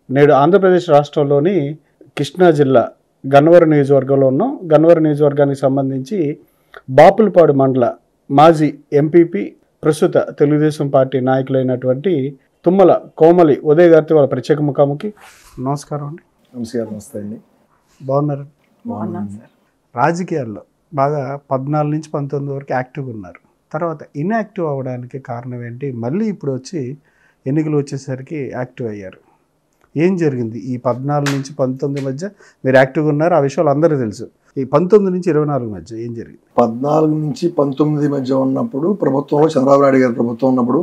నేడు ఆంధ్రప్రదేశ్ రాష్ట్రంలోని కృష్ణా జిల్లా గన్నవరం నియోజకవర్గంలో ఉన్నాం. గన్నవరం నియోజకవర్గానికి సంబంధించి బాపులపాడు మండల మాజీ ఎంపీపీ ప్రస్తుత తెలుగుదేశం పార్టీ నాయకులైనటువంటి తుమ్మల కోమలి ఉదయ్ గారితో వాళ్ళ ప్రత్యేక ముఖాముఖి. నమస్కారం అండి. నమస్తే అండి. బాగున్నారు? సార్. రాజకీయాల్లో బాగా 14 నుంచి 19 వరకు యాక్టివ్గా ఉన్నారు. తర్వాత ఇన్యాక్టివ్ అవ్వడానికి కారణం ఏంటి? మళ్ళీ ఇప్పుడు వచ్చి ఎన్నికలు వచ్చేసరికి యాక్టివ్ అయ్యారు. ఏం జరిగింది? ఈ 14 నుంచి 19 మధ్య మీరు యాక్టివ్గా ఉన్నారు, ఆ విషయాలు అందరికీ తెలుసు. ఈ 19 నుంచి 24 మధ్య ఏం జరిగింది? 14 నుంచి 19 మధ్య ఉన్నప్పుడు ప్రభుత్వంలో చంద్రబాబు నాయుడు గారి ప్రభుత్వం ఉన్నప్పుడు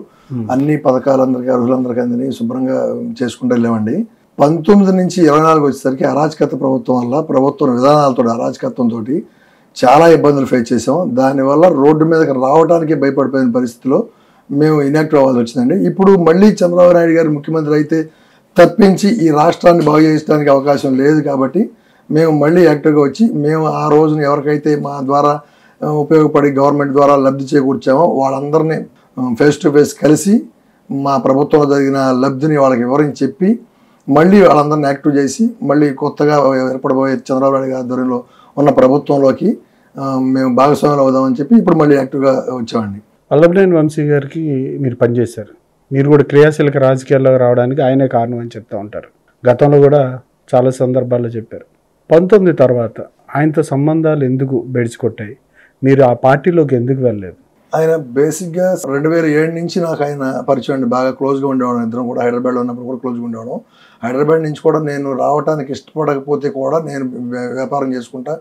అన్ని పథకాలు అందరికీ అర్హులందరికీ అందని శుభ్రంగా చేసుకుంటూ వెళ్ళామండి. 19 నుంచి 24 వచ్చేసరికి అరాచకత ప్రభుత్వం వల్ల ప్రభుత్వం విధానాలతో అరాచకత్వంతో చాలా ఇబ్బందులు ఫేస్ చేసాం. దానివల్ల రోడ్డు మీదకి రావడానికి భయపడిపోయిన పరిస్థితిలో మేము ఇన్యాక్టివ్ అవ్వాల్సి వచ్చిందండి. ఇప్పుడు మళ్ళీ చంద్రబాబు నాయుడు గారు ముఖ్యమంత్రి అయితే తప్పించి ఈ రాష్ట్రాన్ని బాగు చేయడానికి అవకాశం లేదు కాబట్టి మేము మళ్ళీ యాక్టివ్గా వచ్చి మేము ఆ రోజున ఎవరికైతే మా ద్వారా ఉపయోగపడి గవర్నమెంట్ ద్వారా లబ్ధి చేకూర్చామో వాళ్ళందరినీ ఫేస్ టు ఫేస్ కలిసి మా ప్రభుత్వంలో జరిగిన లబ్ధిని వాళ్ళకి వివరించి చెప్పి మళ్ళీ వాళ్ళందరినీ యాక్టివ్ చేసి మళ్ళీ కొత్తగా ఏర్పడబోయే చంద్రబాబు నాయుడు గారి ఆధ్వర్యంలో ఉన్న ప్రభుత్వంలోకి మేము భాగస్వాములు అవుదామని చెప్పి ఇప్పుడు మళ్ళీ యాక్టివ్గా వచ్చామండి. వల్లభనేని వంశీ గారికి మీరు పనిచేశారు. మీరు కూడా క్రియాశీలక రాజకీయాల్లో రావడానికి ఆయనే కారణం అని చెప్తూ ఉంటారు. గతంలో కూడా చాలా సందర్భాల్లో చెప్పారు. 19 తర్వాత ఆయనతో సంబంధాలు ఎందుకు బెడిచికొట్టాయి? మీరు ఆ పార్టీలోకి ఎందుకు వెళ్ళలేదు? ఆయన బేసిక్గా 2007 నుంచి నాకు ఆయన పరిచయం అండి. బాగా క్లోజ్గా ఉండేవాడు. ఇద్దరం కూడా హైదరాబాద్లో ఉన్నప్పుడు కూడా క్లోజ్గా ఉండేవాడు. హైదరాబాద్ నుంచి కూడా నేను రావడానికి ఇష్టపడకపోతే కూడా నేను వ్యాపారం చేసుకుంటా,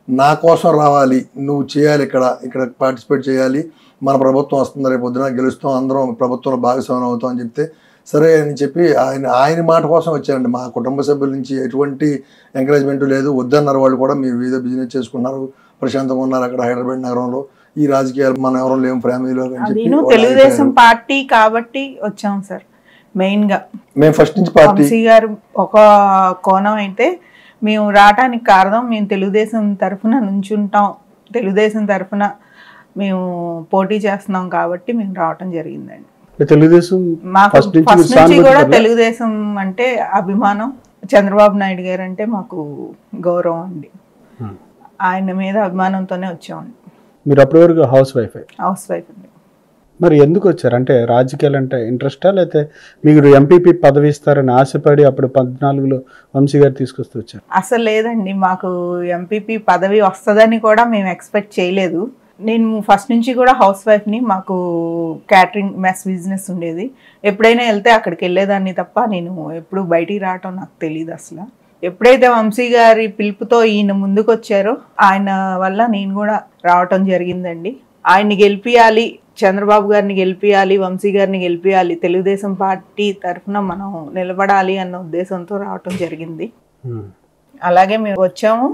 నా కోసం రావాలి, నువ్వు చేయాలి, ఇక్కడ పార్టిసిపేట్ చేయాలి, మన ప్రభుత్వం వస్తుంది, రేపు పొద్దున గెలుస్తాం, అందరం ప్రభుత్వంలో భాగస్వామ్యం అవుతాం అని చెప్తే సరే అని చెప్పి ఆయన మాట కోసం వచ్చారండి. మా కుటుంబ సభ్యుల నుంచి ఎటువంటి ఎంకరేజ్మెంట్ లేదు. వద్దన్నారు వాళ్ళు కూడా. మీరు ఏదో బిజినెస్ చేసుకున్నారు, ప్రశాంతంగా ఉన్నారు అక్కడ హైదరాబాద్ నగరంలో, ఈ రాజకీయాలు మనం ఎవరో లేము ఫ్యామిలీలో అని చెప్పి తెలుగుదేశం పార్టీ కాబట్టి వచ్చాం సార్. మెయిన్ గా మేము ఫస్ట్ నుంచి పార్టీ గారు ఒక కోణం అయితే మేము రావటానికి కారణం మేము తెలుగుదేశం తరఫున నుంచుంటాం, తెలుగుదేశం తరఫున మేము పోటీ చేస్తున్నాం కాబట్టి మేము రావటం జరిగిందండి. తెలుగుదేశం మాకు ఫస్ట్ నుంచి కూడా తెలుగుదేశం అంటే అభిమానం, చంద్రబాబు నాయుడు గారు అంటే మాకు గౌరవం అండి. ఆయన మీద అభిమానంతోనే వచ్చామండి. మీరు అప్పటి వరకు హౌస్ వైఫ్ అండి. మరి ఎందుకు వచ్చారు? అంటే రాజకీయాలు అంటే ఇంట్రెస్టా, లేకపోతే మీరు ఎంపీపీ పదవి ఇస్తారని ఆశపడి అప్పుడు 14లో వంశీ గారు తీసుకొస్తూ వచ్చారు? అసలు లేదండి, మాకు ఎంపీపీ పదవి వస్తుందని కూడా మేము ఎక్స్పెక్ట్ చేయలేదు. నేను ఫస్ట్ నుంచి కూడా హౌస్ వైఫ్ని. మాకు క్యాటరింగ్ మెస్ బిజినెస్ ఉండేది. ఎప్పుడైనా వెళ్తే అక్కడికి వెళ్ళేదాన్ని తప్ప నేను ఎప్పుడు బయటికి రావటం నాకు తెలియదు అసలు. ఎప్పుడైతే వంశీ గారి పిలుపుతో ఈయన ముందుకు వచ్చారో ఆయన వల్ల నేను కూడా రావటం జరిగిందండి. ఆయన్ని గెలిపియాలి, చంద్రబాబు గారిని గెలిపియాలి, వంశీ గారిని గెలిపియాలి, తెలుగుదేశం పార్టీ తరఫున మనం నిలబడాలి అన్న ఉద్దేశంతో రావటం జరిగింది. అలాగే మేము వచ్చాము,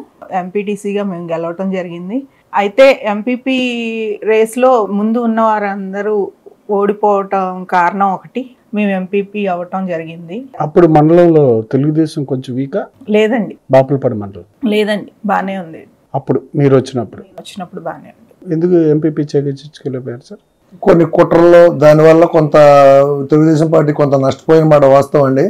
ఎంపీటీసీగా మేము గెలవటం జరిగింది. అయితే ఎంపీపీ రేస్లో ముందు ఉన్న వారందరూ ఓడిపోవటం కారణం ఒకటి, మేము ఎంపీపీ అవ్వటం జరిగింది. అప్పుడు మండలంలో తెలుగుదేశం కొంచెం వీకా? లేదండి. బాపులపాడు మండలం లేదండి, బాగానే ఉంది. అప్పుడు మీరు వచ్చినప్పుడు బాగానే ఉంది. ఎందుకు ఎంపీపీ చేయించుకెళ్ళిపోయారు సార్? కొన్ని కుట్రల్లో దానివల్ల కొంత తెలుగుదేశం పార్టీ కొంత నష్టపోయిన మాట వాస్తవం అండి.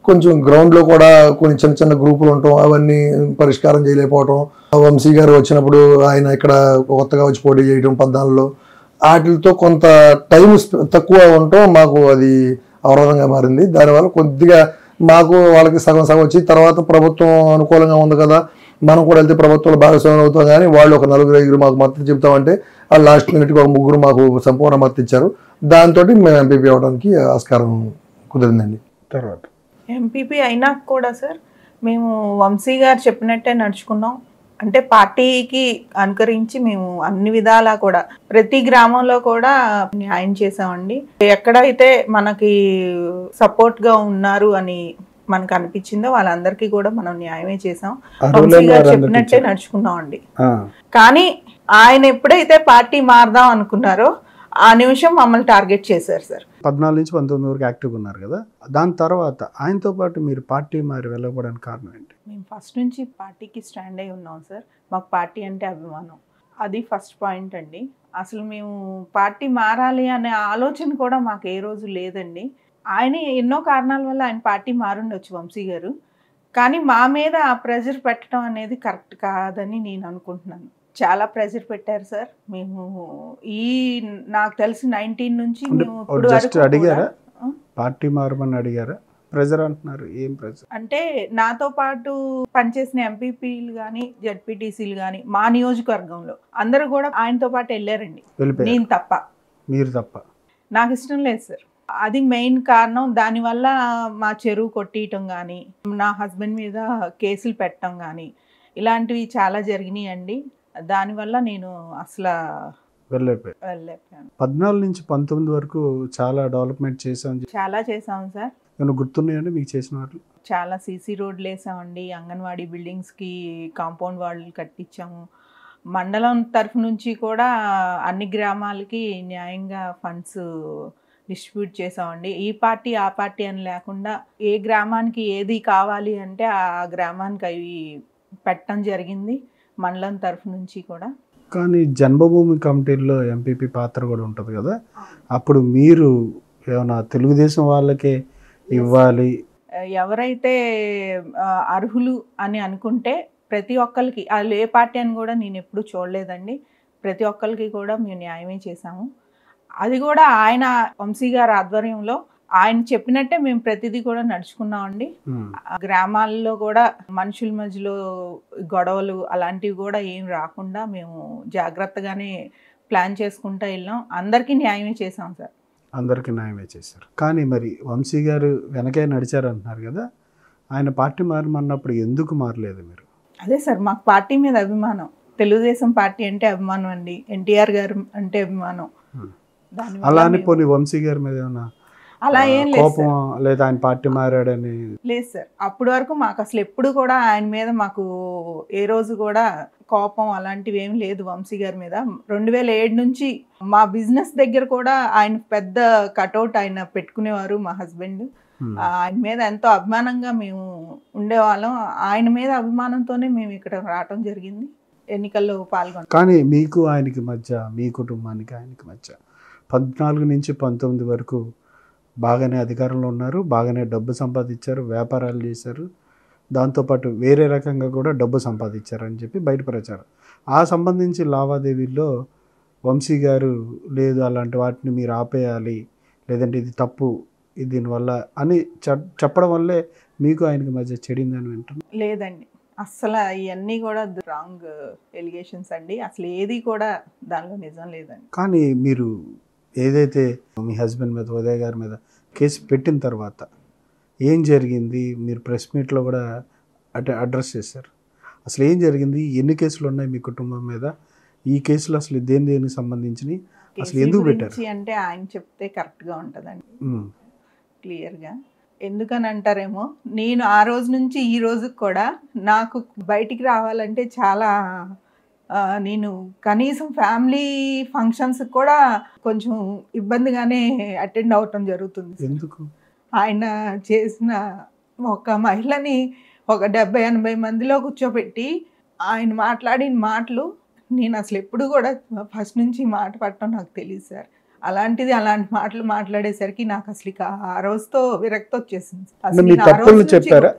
కొంచెం గ్రౌండ్లో కూడా కొన్ని చిన్న చిన్న గ్రూపులు ఉండటం, అవన్నీ పరిష్కారం చేయలేకపోవటం. వంశీ గారు వచ్చినప్పుడు ఆయన ఇక్కడ కొత్తగా వచ్చి పోటీ చేయడం 14లో, వాటితో కొంత టైం తక్కువ ఉండటం మాకు అది అవరోధంగా మారింది. దానివల్ల కొద్దిగా మాకు వాళ్ళకి సగం వచ్చి తర్వాత ప్రభుత్వం అనుకూలంగా ఉంది కదా, మనం కూడా వెళ్తే ప్రభుత్వంలో భాగస్వామ్యం అవుతాం, కానీ వాళ్ళు ఒక 4-5 మాకు మద్దతు చెప్తామంటే ఆ లాస్ట్ మినిట్కి ఒక 3 మాకు సంపూర్ణ మద్దతు ఇచ్చారు. దాంతో మేము ఎంపీపీ అవ్వడానికి ఆస్కారం కుదిరిందండి. తర్వాత ఎంపీపీ అయినా కూడా సార్ మేము వంశీ గారు చెప్పినట్టే నడుచుకున్నాం. అంటే పార్టీకి అనుకరించి మేము అన్ని విధాలా కూడా ప్రతి గ్రామంలో కూడా న్యాయం చేసామండి. ఎక్కడైతే మనకి సపోర్ట్గా ఉన్నారు అని మనకు అనిపించిందో వాళ్ళందరికీ కూడా మనం న్యాయమే చేసాం. వంశీ గారు చెప్పినట్టే నడుచుకున్నాం అండి. కానీ ఆయన ఎప్పుడైతే పార్టీ మారదాం అనుకున్నారో ఆ నిమిషం మమ్మల్ని టార్గెట్ చేశారు సార్. 14 నుంచి 19 వరకు యాక్టివ్గా ఉన్నారు కదా, దాని తర్వాత ఆయనతో పాటు మీరు పార్టీ మారి వెళ్ళకపోవడానికి కారణం ఏంటి? మేము ఫస్ట్ నుంచి పార్టీకి స్టాండ్ అయి ఉన్నాం సార్. మాకు పార్టీ అంటే అభిమానం, అది ఫస్ట్ పాయింట్ అండి. అసలు మేము పార్టీ మారాలి అనే ఆలోచన కూడా మాకు ఏ రోజు లేదండి. ఆయన ఎన్నో కారణాల వల్ల ఆయన పార్టీ మారుండొచ్చు వంశీ గారు. కానీ మా మీద ఆ ప్రెషర్ పెట్టడం అనేది కరెక్ట్ కాదని నేను అనుకుంటున్నాను. చాలా ప్రెషర్ పెట్టారు సార్. మేము ఈ నాకు తెలిసి 19 నుంచి మేము ఇప్పుడు జస్ట్ వరకు అడిగారా? కూడా, పార్టీ మారమని అడిగారా? ప్రెజర్ అంటున్నారు, ఏం ప్రెజర్? అంటే నాతో పాటు పనిచేసిన ఎంపీపీలు కానీ జడ్పీటీసీలు కానీ మా నియోజకవర్గంలో అందరూ కూడా ఆయనతో పాటు వెళ్ళారండి. వెళ్ళిపోయారు, నేను తప్ప. మీరు తప్ప. నాకు ఇష్టం లేదు సార్. అది మెయిన్ కారణం. దానివల్ల మా చెరువు కొట్టియటం కానీ, నా హస్బెండ్ మీద కేసులు పెట్టడం కానీ, ఇలాంటివి చాలా జరిగినాయండి. దానివల్ల నేను అసలు వెళ్ళలేకపోయాను. 14 నుంచి 19 వరకు చాలా డెవలప్మెంట్ చేసాం. చాలా చేసాం సార్. ఏమైనా గుర్తున్నాయండి మీకు చేసిన వాటిలో? చాలా సీసీ రోడ్లు వేసామండి. అంగన్వాడీ బిల్డింగ్స్కి కాంపౌండ్ వాళ్ళు కట్టించాము. మండలం తరఫు నుంచి కూడా అన్ని గ్రామాలకి న్యాయంగా ఫండ్స్ డిస్ట్రిబ్యూట్ చేసామండి. ఈ పార్టీ ఆ పార్టీ అని లేకుండా ఏ గ్రామానికి ఏది కావాలి అంటే ఆ గ్రామానికి అవి పెట్టడం జరిగింది మండలం తరఫు నుంచి కూడా. కానీ జన్మభూమి కమిటీల్లో ఎంపీపీ పాత్ర కూడా ఉంటుంది కదా, అప్పుడు మీరు ఏమైనా తెలుగుదేశం వాళ్ళకే ఇవ్వాలి, ఎవరైతే అర్హులు అని అనుకుంటే ప్రతి ఒక్కరికి, వాళ్ళు ఏ పార్టీ అని కూడా నేను ఎప్పుడు చూడలేదండి. ప్రతి ఒక్కరికి కూడా మేము న్యాయమే చేసాము. అది కూడా ఆయన వంశీ గారి ఆధ్వర్యంలో ఆయన చెప్పినట్టే మేము ప్రతిదీ కూడా నడుచుకున్నామండి. గ్రామాల్లో కూడా మనుషుల మధ్యలో గొడవలు అలాంటివి కూడా ఏం రాకుండా మేము జాగ్రత్తగానే ప్లాన్ చేసుకుంటూ వెళ్ళాం. అందరికీ న్యాయమే చేసాం సార్. అందరికీ న్యాయమే చేశారు. కానీ మరి వంశీ గారు వెనకే నడిచారు అంటున్నారు కదా, ఆయన పార్టీ మారమన్నప్పుడు ఎందుకు మారలేదు మీరు? అదే సార్, మాకు పార్టీ మీద అభిమానం. తెలుగుదేశం పార్టీ అంటే అభిమానం అండి. ఎన్టీఆర్ గారు అంటే అభిమానం. అలా అని పోనీ వంశీ గారి మీద ఏమన్నా అలా ఏం లేదు కోపం లేదా ఆయన పార్టీ మారాడని? లేదు సార్. అప్పటి వరకు మాకు అసలు ఎప్పుడు కూడా ఆయన మీద మాకు ఏ రోజు కూడా కోపం అలాంటివి ఏం లేదు వంశీ గారి మీద. 2007 నుంచి మా బిజినెస్ దగ్గర కూడా ఆయన పెద్ద కటౌట్ ఆయన పెట్టుకునేవారు మా హస్బెండ్. ఆయన మీద ఎంతో అభిమానంగా మేము ఉండేవాళ్ళం. ఆయన మీద అభిమానంతోనే మేము ఇక్కడ రావటం జరిగింది, ఎన్నికల్లో పాల్గొన్నాం. కానీ మీకు ఆయనకి మధ్య, మీ కుటుంబానికి ఆయనకి మధ్య 14 నుంచి 19 వరకు బాగానే అధికారంలో ఉన్నారు, బాగానే డబ్బు సంపాదించారు, వ్యాపారాలు చేశారు, దాంతోపాటు వేరే రకంగా కూడా డబ్బు సంపాదించారని చెప్పి బయట ప్రచారం. ఆ సంబంధించి లావాదేవీల్లో వంశీ గారు లేదు అలాంటి వాటిని మీరు ఆపేయాలి, లేదంటే ఇది తప్పు, ఇది దీనివల్ల అని చెప్పడం వల్లే మీకు ఆయనకి మధ్య చెడిందని వింటున్నాను. లేదండి, అసలు ఇవన్నీ కూడా రాంగ్ ఎలిగేషన్స్ అండి. అసలు ఏది కూడా దానిలో నిజం లేదండి. కానీ మీరు ఏదైతే మీ హస్బెండ్ మీద, ఉదయ్ గారి మీద కేసు పెట్టిన తర్వాత ఏం జరిగింది, మీరు ప్రెస్ మీట్లో కూడా అడ్రస్ చేశారు. అసలు ఏం జరిగింది, ఎన్ని కేసులు ఉన్నాయి మీ కుటుంబం మీద, ఈ కేసులు అసలు దేనికి సంబంధించినవి, అసలు ఎందుకు పెట్టారు అంటే ఆయన చెప్తే కరెక్ట్గా ఉంటుందండి క్లియర్గా. ఎందుకని అంటారేమో, నేను ఆ రోజు నుంచి ఈ రోజుకి కూడా నాకు బయటికి రావాలంటే చాలా నేను కనీసం ఫ్యామిలీ ఫంక్షన్స్కి కూడా కొంచెం ఇబ్బందిగానే అటెండ్ అవటం జరుగుతుంది. ఎందుకు? ఆయన చేసిన ఒక మహిళని ఒక 70-80 మందిలో కూర్చోబెట్టి ఆయన మాట్లాడిన మాటలు నేను అసలు ఎప్పుడు కూడా ఫస్ట్ నుంచి మాట పట్టడం నాకు తెలియదు సార్. అలాంటిది అలాంటి మాటలు మాట్లాడేసరికి నాకు అసలు ఆ రోజుతో విరక్తి వచ్చేసింది. మీ తప్పులు చెప్పారా?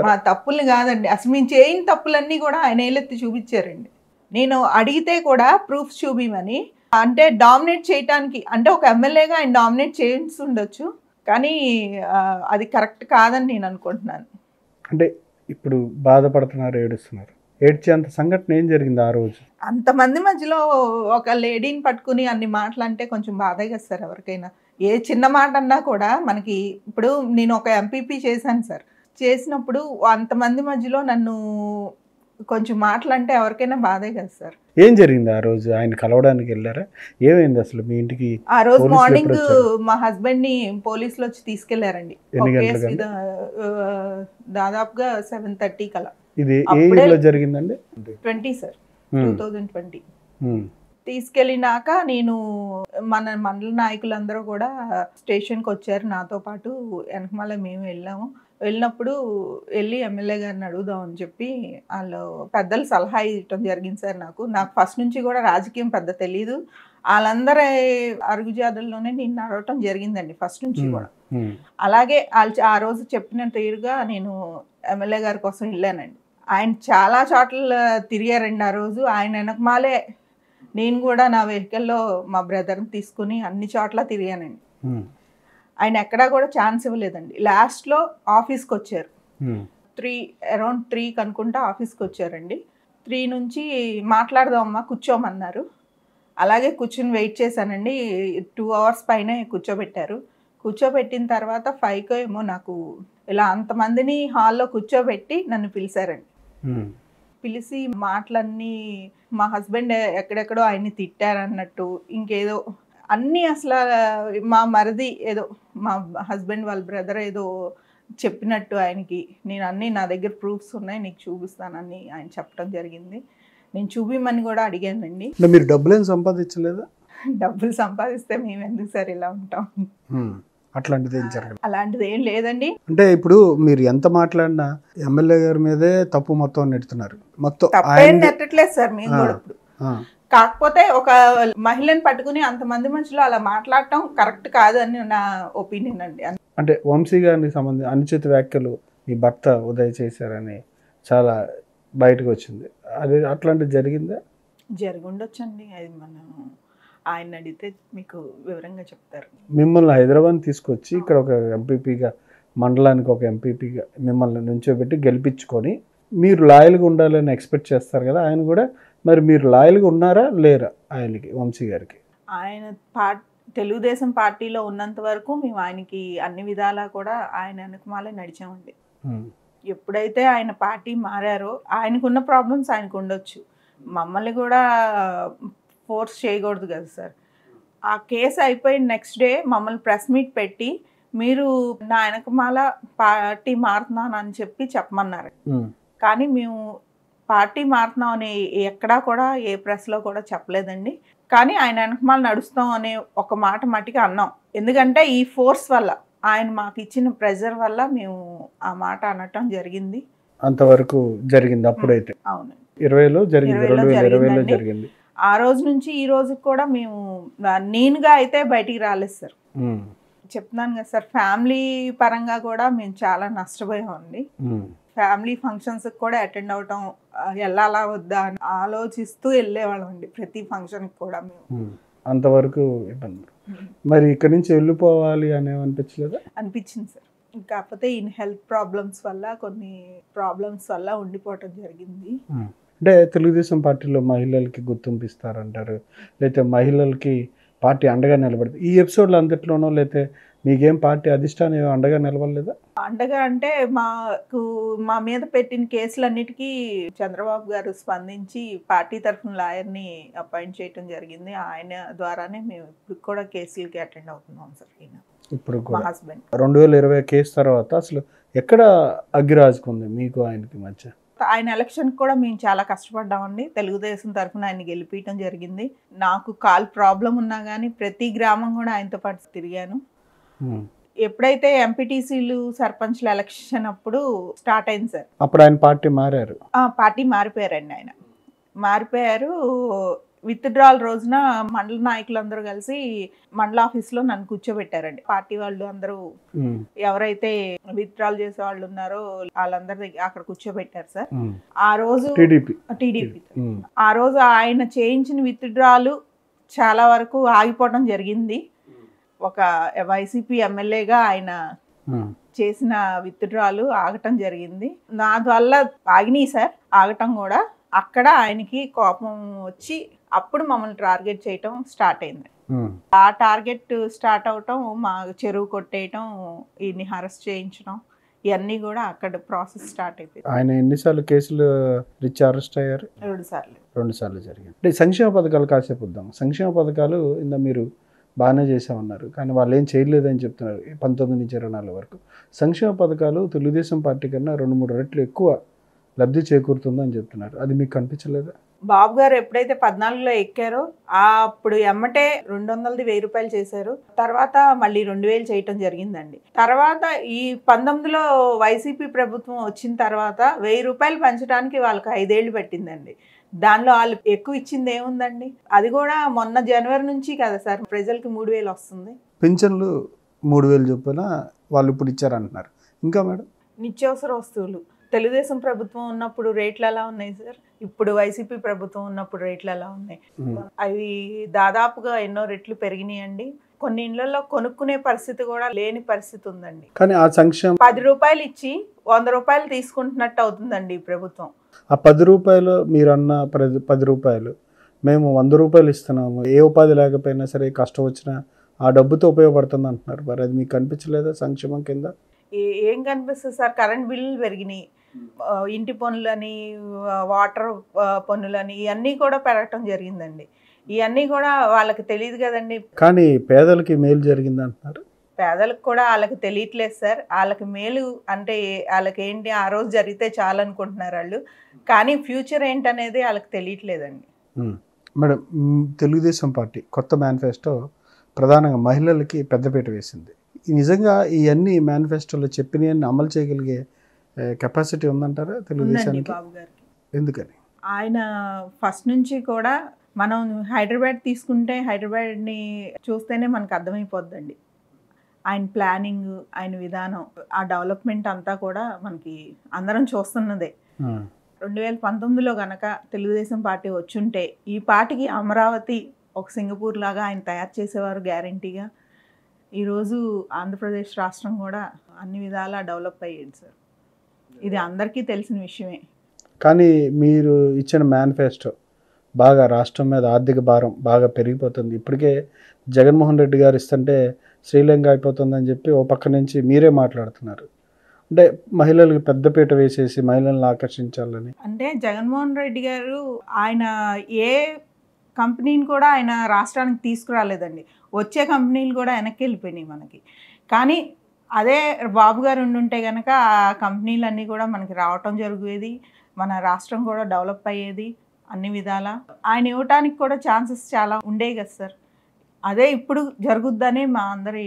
మా తప్పుల్ని కాదండి, అసలు మేము చేయని తప్పులన్నీ కూడా ఆయన ఏలెత్తి చూపించారండి. నేను అడిగితే కూడా ప్రూఫ్స్ చూపిమని, అంటే డామినేట్ చేయటానికి, అంటే ఒక ఎమ్మెల్యేగా ఆయన డామినేట్ చేసి ఉండొచ్చు, కానీ అది కరెక్ట్ కాదని నేను అనుకుంటున్నాను. అంటే ఇప్పుడు బాధపడుతున్నారు, ఏడుస్తున్నారు. ఏడ్చేంత సంఘటన ఏం జరిగింది ఆ రోజు? అంతమంది మధ్యలో ఒక లేడీని పట్టుకుని అన్ని మాటలు అంటే కొంచెం బాధే కదా సార్ ఎవరికైనా. ఏ చిన్న మాట అన్నా కూడా మనకి, ఇప్పుడు నేను ఒక ఎంపీపీ చేశాను సార్, చేసినప్పుడు అంతమంది మధ్యలో నన్ను కొంచెం మాటలంటే ఎవరికైనా బాధే కదా సార్. ఏం జరిగింది ఆ రోజు? ఆయన కలవడానికి వెళ్ళారా? ఏమైంది అసలు మీ ఇంటికి? ఆ రోజు మార్నింగ్ మా హస్బెండ్ ని పోలీసులు వచ్చి తీసుకెళ్లారండి. దాదాపుగా 7:30 కలా. ఇది ఏ ఇయర్ లో జరిగిందండి? 20 సార్, 2020. తీసుకెళ్ళినాక నేను మన మండల నాయకులందరూ కూడా స్టేషన్కి వచ్చారు నాతో పాటు. వెనకమాల మేము వెళ్ళినప్పుడు ఎమ్మెల్యే గారిని అడుగుదాం అని చెప్పి వాళ్ళు పెద్దలు సలహా ఇవ్వటం జరిగింది సార్. నాకు ఫస్ట్ నుంచి కూడా రాజకీయం పెద్ద తెలీదు. వాళ్ళందరి అరుగుజాదుల్లోనే నేను నడవటం జరిగిందండి ఫస్ట్ నుంచి కూడా. అలాగే వాళ్ళు ఆ రోజు చెప్పిన తీరుగా నేను ఎమ్మెల్యే గారి కోసం వెళ్ళానండి. ఆయన చాలా చోట్ల తిరిగారండి ఆ రోజు. ఆయన వెనకమాలే నేను కూడా నా వెహికల్లో మా బ్రదర్ని తీసుకుని అన్ని చోట్ల తిరిగానండి. ఆయన ఎక్కడా కూడా ఛాన్స్ ఇవ్వలేదండి. లాస్ట్లో ఆఫీస్కి వచ్చారు, అరౌండ్ 3 అనుకుంటా ఆఫీస్కి వచ్చారండి. 3 నుంచి మాట్లాడదామమ్మా కూర్చోమన్నారు. అలాగే కూర్చుని వెయిట్ చేశానండి. 2 hours పైనే కూర్చోబెట్టారు. కూర్చోబెట్టిన తర్వాత 5 ఏమో నాకు ఇలా అంతమందిని హాల్లో కూర్చోబెట్టి నన్ను పిలిచారండి. పిలిచి మాటలన్నీ మా హస్బెండ్ ఎక్కడెక్కడో ఆయన్ని తిట్టారన్నట్టు, ఇంకేదో అన్నీ అసలు మా మరిది ఏదో మా హస్బెండ్ వాళ్ళ బ్రదర్ ఏదో చెప్పినట్టు ఆయనకి నేను అన్నీ నా దగ్గర ప్రూఫ్స్ ఉన్నాయి నీకు చూపిస్తానని ఆయన చెప్పడం జరిగింది. నేను చూపిమని కూడా అడిగానండి. మీరు డబ్బులేం సంపాదించలేదా? డబ్బులు సంపాదిస్తే మేము ఎందుకు సార్ ఇలా ఉంటాం? అట్లాంటిది ఏం జరగదు. అలాంటిది ఏం లేదండి. అంటే ఇప్పుడు మీరు ఎంత మాట్లాడినా ఎమ్మెల్యే గారి మీదే తప్పు మొత్తం నెడుతున్నారు. మొత్తం తప్పేం నెట్టట్లేదు సార్ మేము కూడా ఇప్పుడు. కాకపోతే ఒక మహిళని పట్టుకుని అంతమంది మనుషులు అలా మాట్లాడటం కరెక్ట్ కాదు అని నా ఒపీనియన్ అండి. అంటే వంశీ గారికి సంబంధించి అనుచిత వ్యాఖ్యలు మీ భర్త ఉదయ్ చేశారని చాలా బయటకు వచ్చింది. అది అట్లాంటిది జరిగిందా? జరిగి ఉండొచ్చండి. అది మనం ఆయన అడిగితే మీకు వివరంగా చెప్తారు. మిమ్మల్ని హైదరాబాద్ తీసుకొచ్చి ఇక్కడ ఒక ఎంపీపీగా, మండలానికి ఒక ఎంపీపీగా మిమ్మల్ని నుంచోబెట్టి గెలిపించుకొని మీరు లాయల్గా ఉండాలని ఎక్స్పెక్ట్ చేస్తారు కదా, ఆయన కూడా మరి మీరు లాయల్గా ఉన్నారా లేరా ఆయనకి, వంశీ గారికి? ఆయన తెలుగుదేశం పార్టీలో ఉన్నంత వరకు మేము ఆయనకి అన్ని విధాలా కూడా ఆయన వెనకమాలే నడిచామండి. ఎప్పుడైతే ఆయన పార్టీ మారారో ఆయనకున్న ప్రాబ్లమ్స్ ఆయనకు ఉండొచ్చు, మమ్మల్ని కూడా ఫోర్స్ చేయకూడదు కదా సార్. ఆ కేసు అయిపోయిన నెక్స్ట్ డే మమ్మల్ని ప్రెస్ మీట్ పెట్టి మీరు నా వెనకమాల పార్టీ మారుతున్నాను అని చెప్పమన్నారు. కానీ మేము పార్టీ మారుతున్నాం అని ఎక్కడా కూడా ఏ ప్రెస్లో కూడా చెప్పలేదండి. కానీ ఆయన వెనకమాల నడుస్తాం అనే ఒక మాట మట్టికి అన్నాం. ఎందుకంటే ఈ ఫోర్స్ వల్ల, ఆయన మాకు ఇచ్చిన ప్రెజర్ వల్ల మేము ఆ మాట అనటం జరిగింది. అంతవరకు జరిగింది అప్పుడైతే? అవునండి, 2020లో జరిగింది. ఆ రోజు నుంచి ఈ రోజు కూడా మేము నేనుగా అయితే బయటికి రాలేదు సార్. చెప్తున్నాను కదా సార్, ఫ్యామిలీ పరంగా కూడా మేము చాలా నష్టపోయామండి. ఫ్యామిలీ ఫంక్షన్స్ కూడా అటెండ్ అవటం, వెళ్ళాలా వద్దా అని ఆలోచిస్తూ వెళ్ళేవాళ్ళం అండి ప్రతి ఫంక్షన్కి కూడా మేము. అంతవరకు ఇబ్బంది. మరి ఇక్కడ నుంచి వెళ్ళిపోవాలి అని అనిపించలేదా? అనిపించింది సార్. కాకపోతే ఈయన హెల్త్ ప్రాబ్లమ్స్ వల్ల, కొన్ని ప్రాబ్లమ్స్ వల్ల ఉండిపోవటం జరిగింది. అంటే తెలుగుదేశం పార్టీలో మహిళలకి గుర్తింపు ఇస్తారంటారు, లేకపోతే మహిళలకి పార్టీ అండగా నిలబడుతుంది. ఈ ఎపిసోడ్లో అంతట్లోనో లేకపోతే మీకేం పార్టీ అధిష్టానం అండగా నిలబడలేదా? అండగా అంటే మా మీద పెట్టిన కేసులన్నిటికీ చంద్రబాబు గారు స్పందించి పార్టీ తరఫున లాయర్ని అపాయింట్ చేయడం జరిగింది. ఆయన ద్వారానే మేము ఇప్పుడు కూడా కేసులకి అటెండ్ అవుతున్నాం సార్. ఇప్పుడు మా హస్బెండ్ 2020 కేసు తర్వాత అసలు ఎక్కడ అగ్గిరాజుకుంది మీకు ఆయనకి మధ్య? ఆయన ఎలక్షన్ కూడా మేము చాలా కష్టపడ్డామండి. తెలుగుదేశం తరఫున ఆయన గెలిపించడం జరిగింది. నాకు కాల్ ప్రాబ్లం ఉన్నా కానీ ప్రతి గ్రామం కూడా ఆయనతో పాటు తిరిగాను. ఎప్పుడైతే ఎంపీటీసీలు సర్పంచ్ల ఎలక్షన్ అప్పుడు స్టార్ట్ అయింది సార్, అప్పుడు ఆయన పార్టీ మారారు. పార్టీ మారిపోయారండి. ఆయన మారిపోయారు. విత్డ్రాల్ రోజున మండల నాయకులందరూ కలిసి మండల ఆఫీస్లో నన్ను కూర్చోబెట్టారండి. పార్టీ వాళ్ళు అందరూ ఎవరైతే విత్డ్రాల్ చేసే వాళ్ళు ఉన్నారో వాళ్ళందరి అక్కడ కూర్చోబెట్టారు సార్. ఆ రోజు టీడీపీ ఆ రోజు ఆయన చేయించిన విత్డ్రాలు చాలా వరకు ఆగిపోవడం జరిగింది. ఒక వైసీపీ ఎమ్మెల్యేగా ఆయన చేసిన విత్డ్రాలు ఆగటం జరిగింది. నా వల్ల ఆగినాయి సార్ ఆగటం కూడా. అక్కడ ఆయనకి కోపం వచ్చి అప్పుడు మమ్మల్ని టార్గెట్ చేయటం స్టార్ట్ అయింది. ఆ టార్గెట్ స్టార్ట్ అవటం, మా చెరువు కొట్టేయటం, ఈయన్ని అరెస్ట్ చేయించడం, ఇవన్నీ కూడా అక్కడ ప్రాసెస్ స్టార్ట్ అయిపోయింది. ఆయన ఎన్నిసార్లు కేసులు రిచ్ అరెస్ట్ అయ్యారు? 2 సార్లు జరిగింది. అంటే సంక్షేమ పథకాలు కాసేపు వద్దాం. సంక్షేమ పథకాలు ఇందా మీరు బాగానే చేసామన్నారు, కానీ వాళ్ళు ఏం చేయలేదని చెప్తున్నారు. 19 నుంచి 24 వరకు సంక్షేమ పథకాలు తెలుగుదేశం పార్టీ కన్నా 2-3 రెట్లు ఎక్కువ లబ్ధి చేకూరుతుందని చెప్తున్నారు. అది మీకు కనిపించలేదా? బాబు గారు ఎప్పుడైతే 14లో ఎక్కారో అప్పుడు ఎమ్మటే 200ది 1000 రూపాయలు చేశారు. తర్వాత మళ్ళీ 2000 చేయటం జరిగిందండి. తర్వాత ఈ 19లో వైసీపీ ప్రభుత్వం వచ్చిన తర్వాత 1000 రూపాయలు పెంచడానికి వాళ్ళకి 5 ఏళ్ళు పట్టిందండి. దానిలో వాళ్ళు ఎక్కువ ఇచ్చింది ఏముందండి? అది కూడా మొన్న జనవరి నుంచి కదా సార్ ప్రజలకి 3000 వస్తుంది. పింఛన్లు 3000 చొప్పున వాళ్ళు ఇప్పుడు ఇచ్చారంటున్నారు. ఇంకా మేడం నిత్యావసర వస్తువులు తెలుగుదేశం ప్రభుత్వం ఉన్నప్పుడు రేట్లు ఎలా ఉన్నాయి సార్? ఇప్పుడు వైసీపీ ప్రభుత్వం ఉన్నప్పుడు రేట్లు ఎలా ఉన్నాయి? అవి దాదాపుగా ఎన్నో రెట్లు పెరిగినాయండి. కొన్ని ఇళ్లలో కొనుక్కునే పరిస్థితి కూడా లేని పరిస్థితి ఉందండి. కానీ ఆ సంక్షేమం 10 రూపాయలు ఇచ్చి 100 రూపాయలు తీసుకుంటున్నట్టు అవుతుందండి ఈ ప్రభుత్వం. ఆ 10 రూపాయలు మీరు అన్న 10 రూపాయలు మేము 100 రూపాయలు ఇస్తున్నాము, ఏ ఉపాధి లేకపోయినా సరే కష్టం వచ్చినా ఆ డబ్బుతో ఉపయోగపడుతుంది అంటున్నారు. మరి అది మీకు కనిపించలేదా సంక్షేమం కింద? ఏం కనిపిస్తుంది సార్? కరెంట్ బిల్లులు పెరిగినాయి, ఇంటి పన్నులని, వాటర్ పన్నులని ఇవన్నీ కూడా పెరగటం జరిగిందండి. ఇవన్నీ కూడా వాళ్ళకి తెలియదు కదండి. కానీ పేదలకి మేలు జరిగింది అంటున్నారు. పేదలకు కూడా వాళ్ళకి తెలియట్లేదు సార్. వాళ్ళకి మేలు అంటే వాళ్ళకి ఏంటి ఆ రోజు జరిగితే చాలు అనుకుంటున్నారు వాళ్ళు. కానీ ఫ్యూచర్ ఏంటనేది వాళ్ళకి తెలియట్లేదండి. మేడం, తెలుగుదేశం పార్టీ కొత్త మేనిఫెస్టో ప్రధానంగా మహిళలకి పెద్దపీట వేసింది. నిజంగా ఇవన్నీ మేనిఫెస్టోలో చెప్పినవన్నీ అమలు చేయగలిగే కెపాసిటీ ఉందంటారా తెలుగుదేశానికి? బాబు గారికి ఎందుకని? ఆయన ఫస్ట్ నుంచి కూడా మనం హైదరాబాద్ తీసుకుంటే హైదరాబాద్ని చూస్తేనే మనకు అర్థమైపోద్దండి. ఆయన ప్లానింగ్, ఆయన విధానం, ఆ డెవలప్మెంట్ అంతా కూడా మనకి అందరం చూస్తున్నదే. 2019లో గనక తెలుగుదేశం పార్టీ వచ్చుంటే ఈ పార్టీకి అమరావతి ఒక సింగపూర్ లాగా ఆయన తయారు చేసేవారు గ్యారంటీగా. ఈరోజు ఆంధ్రప్రదేశ్ రాష్ట్రం కూడా అన్ని విధాలా డెవలప్ అయ్యేది సార్. ఇది అందరికీ తెలిసిన విషయమే. కానీ మీరు ఇచ్చిన మేనిఫెస్టో బాగా రాష్ట్రం మీద ఆర్థిక భారం బాగా పెరిగిపోతుంది. ఇప్పటికే జగన్మోహన్ రెడ్డి గారు ఇస్తుంటే శ్రీలంక అయిపోతుందని చెప్పి ఓ పక్క నుంచి మీరే మాట్లాడుతున్నారు. అంటే మహిళలకు పెద్దపీట వేసేసి మహిళలను ఆకర్షించాలని. అంటే జగన్మోహన్ రెడ్డి గారు ఆయన ఏ కంపెనీని కూడా ఆయన రాష్ట్రానికి తీసుకురాలేదండి. వచ్చే కంపెనీలు కూడా వెనక్కి వెళ్ళిపోయినాయి మనకి. కానీ అదే బాబు గారు ఉండుంటే కనుక ఆ కంపెనీలన్నీ కూడా మనకి రావటం జరిగేది, మన రాష్ట్రం కూడా డెవలప్ అయ్యేది అన్ని విధాలా. ఆయన ఇవ్వటానికి కూడా ఛాన్సెస్ చాలా ఉండేవి కదా సార్. అదే ఇప్పుడు జరుగుద్దని మా అందరి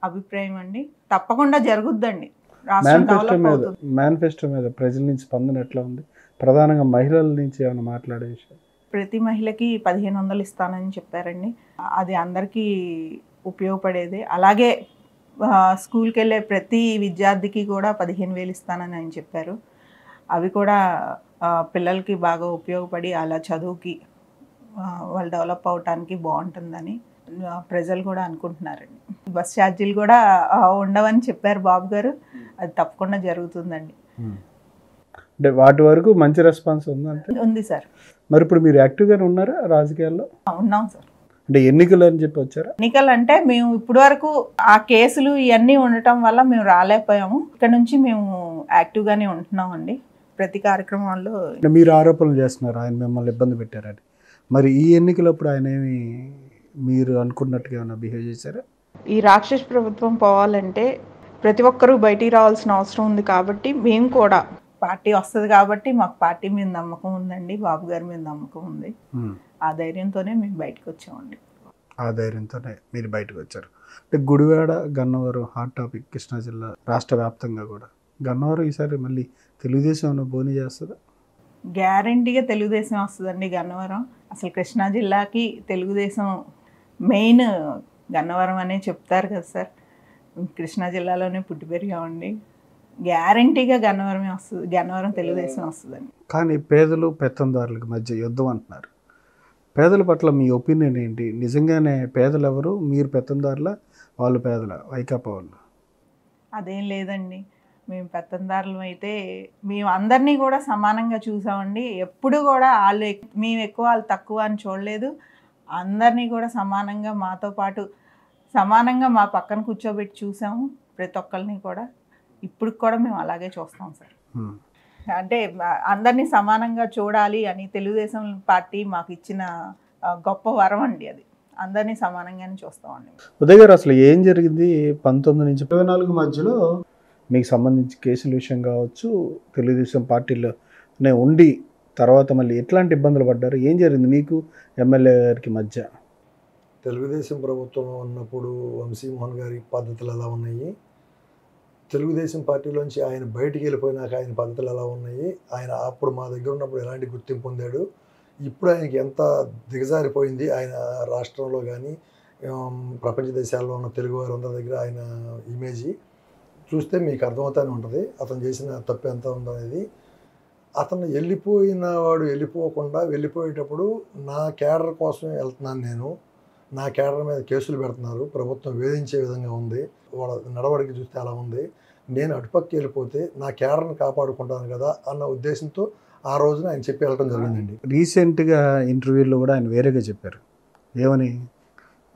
అభిప్రాయం అండి. తప్పకుండా జరుగుద్దండి. రాష్ట్రం డెవలప్ అవుతుంది. మేనిఫెస్టో మీద ప్రజల నుంచి స్పందన ఎట్లా ఉంది? ప్రధానంగా మహిళల నుంచి ఏమైనా మాట్లాడే విషయం? ప్రతి మహిళకి 1500 ఇస్తానని చెప్పారండి. అది అందరికీ ఉపయోగపడేది. అలాగే స్కూల్కి వెళ్ళే ప్రతి విద్యార్థికి కూడా 15,000 ఇస్తానని ఆయన చెప్పారు. అవి కూడా పిల్లలకి బాగా ఉపయోగపడి అలా చదువుకి వాళ్ళు డెవలప్ అవటానికి బాగుంటుందని ప్రజలు కూడా అనుకుంటున్నారండి. బస్ ఛార్జీలు కూడా ఉండవని చెప్పారు బాబు గారు. అది తప్పకుండా జరుగుతుందండి. అంటే వాటి వరకు మంచి రెస్పాన్స్ ఉందంటే ఉంది సార్. మరి ఇప్పుడు మీరు యాక్టివ్గానే ఉన్నారా రాజకీయాల్లో? ఉన్నాం సార్. అంటే ఎన్నికలు అని చెప్పి వచ్చారా? ఎన్నికలు అంటే మేము ఇప్పటి వరకు ఆ కేసులు ఇవన్నీ ఉండటం వల్ల మేము రాలేకపోయాము. ఇక్కడ నుంచి మేము యాక్టివ్గానే ఉంటున్నామండి ప్రతి కార్యక్రమాల్లో. మీరు ఆరోపణలు చేస్తున్నారు ఆయన మిమ్మల్ని ఇబ్బంది పెట్టారని. మరి ఈ ఎన్నికలప్పుడు ఆయన ఏమి మీరు అనుకున్నట్టుగా ఏమైనా బిహేవ్ చేశారా? ఈ రాక్షస ప్రభుత్వం పోవాలంటే ప్రతి ఒక్కరూ బయటికి రావాల్సిన అవసరం ఉంది. కాబట్టి మేము కూడా పార్టీ వస్తుంది కాబట్టి మాకు పార్టీ మీద నమ్మకం ఉందండి, బాబు గారి మీద నమ్మకం ఉంది. ఆ ధైర్యంతోనే మేము బయటకు వచ్చామండి. ఆ ధైర్యంతోనే మీరు బయటకు వచ్చారు. అంటే గుడివాడ, గన్నవరం హాట్ టాపిక్ కృష్ణా జిల్లా రాష్ట్ర వ్యాప్తంగా కూడా. గన్నవరం ఈసారి మళ్ళీ తెలుగుదేశం ఏమైనా బోని చేస్తుందా? గ్యారంటీగా తెలుగుదేశం వస్తుందండి గన్నవరం. అసలు కృష్ణా జిల్లాకి తెలుగుదేశం మెయిన్ గన్నవరం అనే చెప్తారు కదా సార్. కృష్ణా జిల్లాలోనే పుట్టి పెరిగామండి. గ్యారంటీగా గన్నవరమే వస్తుంది, గన్నవరం తెలుగుదేశం వస్తుందండి. కానీ పేదలు పెత్తందారులకు మధ్య యుద్ధం అంటున్నారు. పేదల పట్ల మీ ఒపీనియన్ ఏంటి? నిజంగానే పేదలు ఎవరు? మీరు పెత్తందారుల, వాళ్ళు పేదల, వైకాపా వాళ్ళు? అదేం లేదండి. మేము పెత్తందారులం అయితే మేము అందరినీ కూడా సమానంగా చూసామండి. ఎప్పుడు కూడా వాళ్ళు మేము ఎక్కువ వాళ్ళు తక్కువ అని చూడలేదు. అందరినీ కూడా సమానంగా మాతో పాటు సమానంగా మా పక్కన కూర్చోబెట్టి చూసాము ప్రతి ఒక్కరిని కూడా. ఇప్పుడు కూడా మేము అలాగే చూస్తాం సార్. అంటే అందరినీ సమానంగా చూడాలి అని తెలుగుదేశం పార్టీ మాకు ఇచ్చిన గొప్ప వరం అండి. అది అందరినీ సమానంగానే చూస్తామండి. ఉదయ్ గారు, అసలు ఏం జరిగింది 19 నుంచి 24 మధ్యలో మీకు సంబంధించి కేసుల విషయం కావచ్చు, తెలుగుదేశం పార్టీలోనే ఉండి తర్వాత మళ్ళీ ఎట్లాంటి ఇబ్బందులు పడ్డారు? ఏం జరిగింది మీకు ఎమ్మెల్యే గారికి మధ్య? తెలుగుదేశం ప్రభుత్వంలో ఉన్నప్పుడు వంశీమోహన్ గారి పద్ధతులు ఎలా ఉన్నాయి, తెలుగుదేశం పార్టీలోంచి ఆయన బయటికి వెళ్ళిపోయినాక ఆయన పద్ధతులు ఎలా ఉన్నాయి, ఆయన అప్పుడు మా దగ్గర ఉన్నప్పుడు ఎలాంటి గుర్తింపు పొందాడు, ఇప్పుడు ఆయనకి ఎంత దిగజారిపోయింది ఆయన రాష్ట్రంలో కానీ ప్రపంచ దేశాల్లో ఉన్న తెలుగు వారందరి దగ్గర ఆయన ఇమేజీ చూస్తే మీకు అర్థమవుతానే ఉంటుంది అతను చేసిన తప్పు ఎంత ఉందనేది. అతను వెళ్ళిపోయిన వాడు వెళ్ళిపోకుండా వెళ్ళిపోయేటప్పుడు నా క్యాడర్ కోసమే వెళ్తున్నాను నేను, నా క్యాడర్ మీద కేసులు పెడుతున్నారు, ప్రభుత్వం వేధించే విధంగా ఉంది, వాళ్ళ నడవడికి చూస్తే అలా ఉంది, నేను అటుపక్కకి వెళ్ళిపోతే నా క్యాడర్ని కాపాడుకుంటాను కదా అన్న ఉద్దేశంతో ఆ రోజున ఆయన చెప్పి వెళ్ళడం జరిగిందండి. రీసెంట్గా ఇంటర్వ్యూలో కూడా ఆయన వేరేగా చెప్పారు. ఏమని?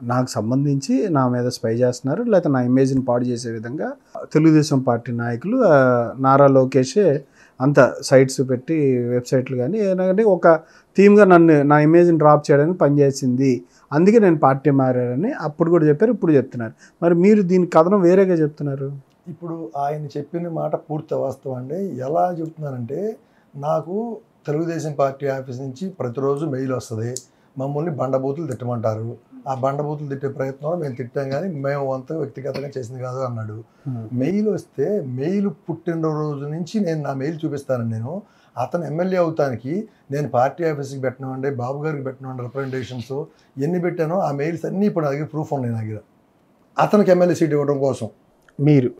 నాకు సంబంధించి నా మీద స్పై చేస్తున్నారు, లేకపోతే నా ఇమేజ్ని పాడు చేసే విధంగా తెలుగుదేశం పార్టీ నాయకులు నారా లోకేషే అంత సైట్స్ పెట్టి వెబ్సైట్లు కానీ ఏదైనా ఒక థీమ్గా నా ఇమేజ్ని డ్రాప్ చేయడానికి పనిచేసింది, అందుకే నేను పార్టీ మారానని అప్పుడు కూడా చెప్పారు, ఇప్పుడు చెప్తున్నారు. మరి మీరు దీని కథనం వేరేగా చెప్తున్నారు. ఇప్పుడు ఆయన చెప్పిన మాట పూర్తి వాస్తవం అండి. ఎలా చెప్తున్నానంటే, నాకు తెలుగుదేశం పార్టీ ఆఫీస్ నుంచి ప్రతిరోజు మెయిల్ వస్తుంది, మమ్మల్ని బండబూతులు తిట్టమంటారు, ఆ బండబూతులు తిట్టే ప్రయత్నంలో మేము తిట్టాం కానీ మేము అంతా వ్యక్తిగతంగా చేసింది కాదు అన్నాడు. మెయిల్ వస్తే మెయిల్ పుట్టినరోజు నుంచి నేను నా మెయిల్ చూపిస్తాను. నేను అతను ఎమ్మెల్యే అవుతానికి నేను పార్టీ ఆఫీస్కి పెట్టినామండి, బాబు గారికి పెట్టినామండి రిప్రజెంటేషన్స్ ఎన్ని పెట్టానో ఆ మెయిల్స్ అన్నీ ఇప్పుడు నా దగ్గర ప్రూఫ్ ఉన్నాయి నా దగ్గర. అతనికి ఎమ్మెల్యే సీట్ ఇవ్వడం కోసం మీరు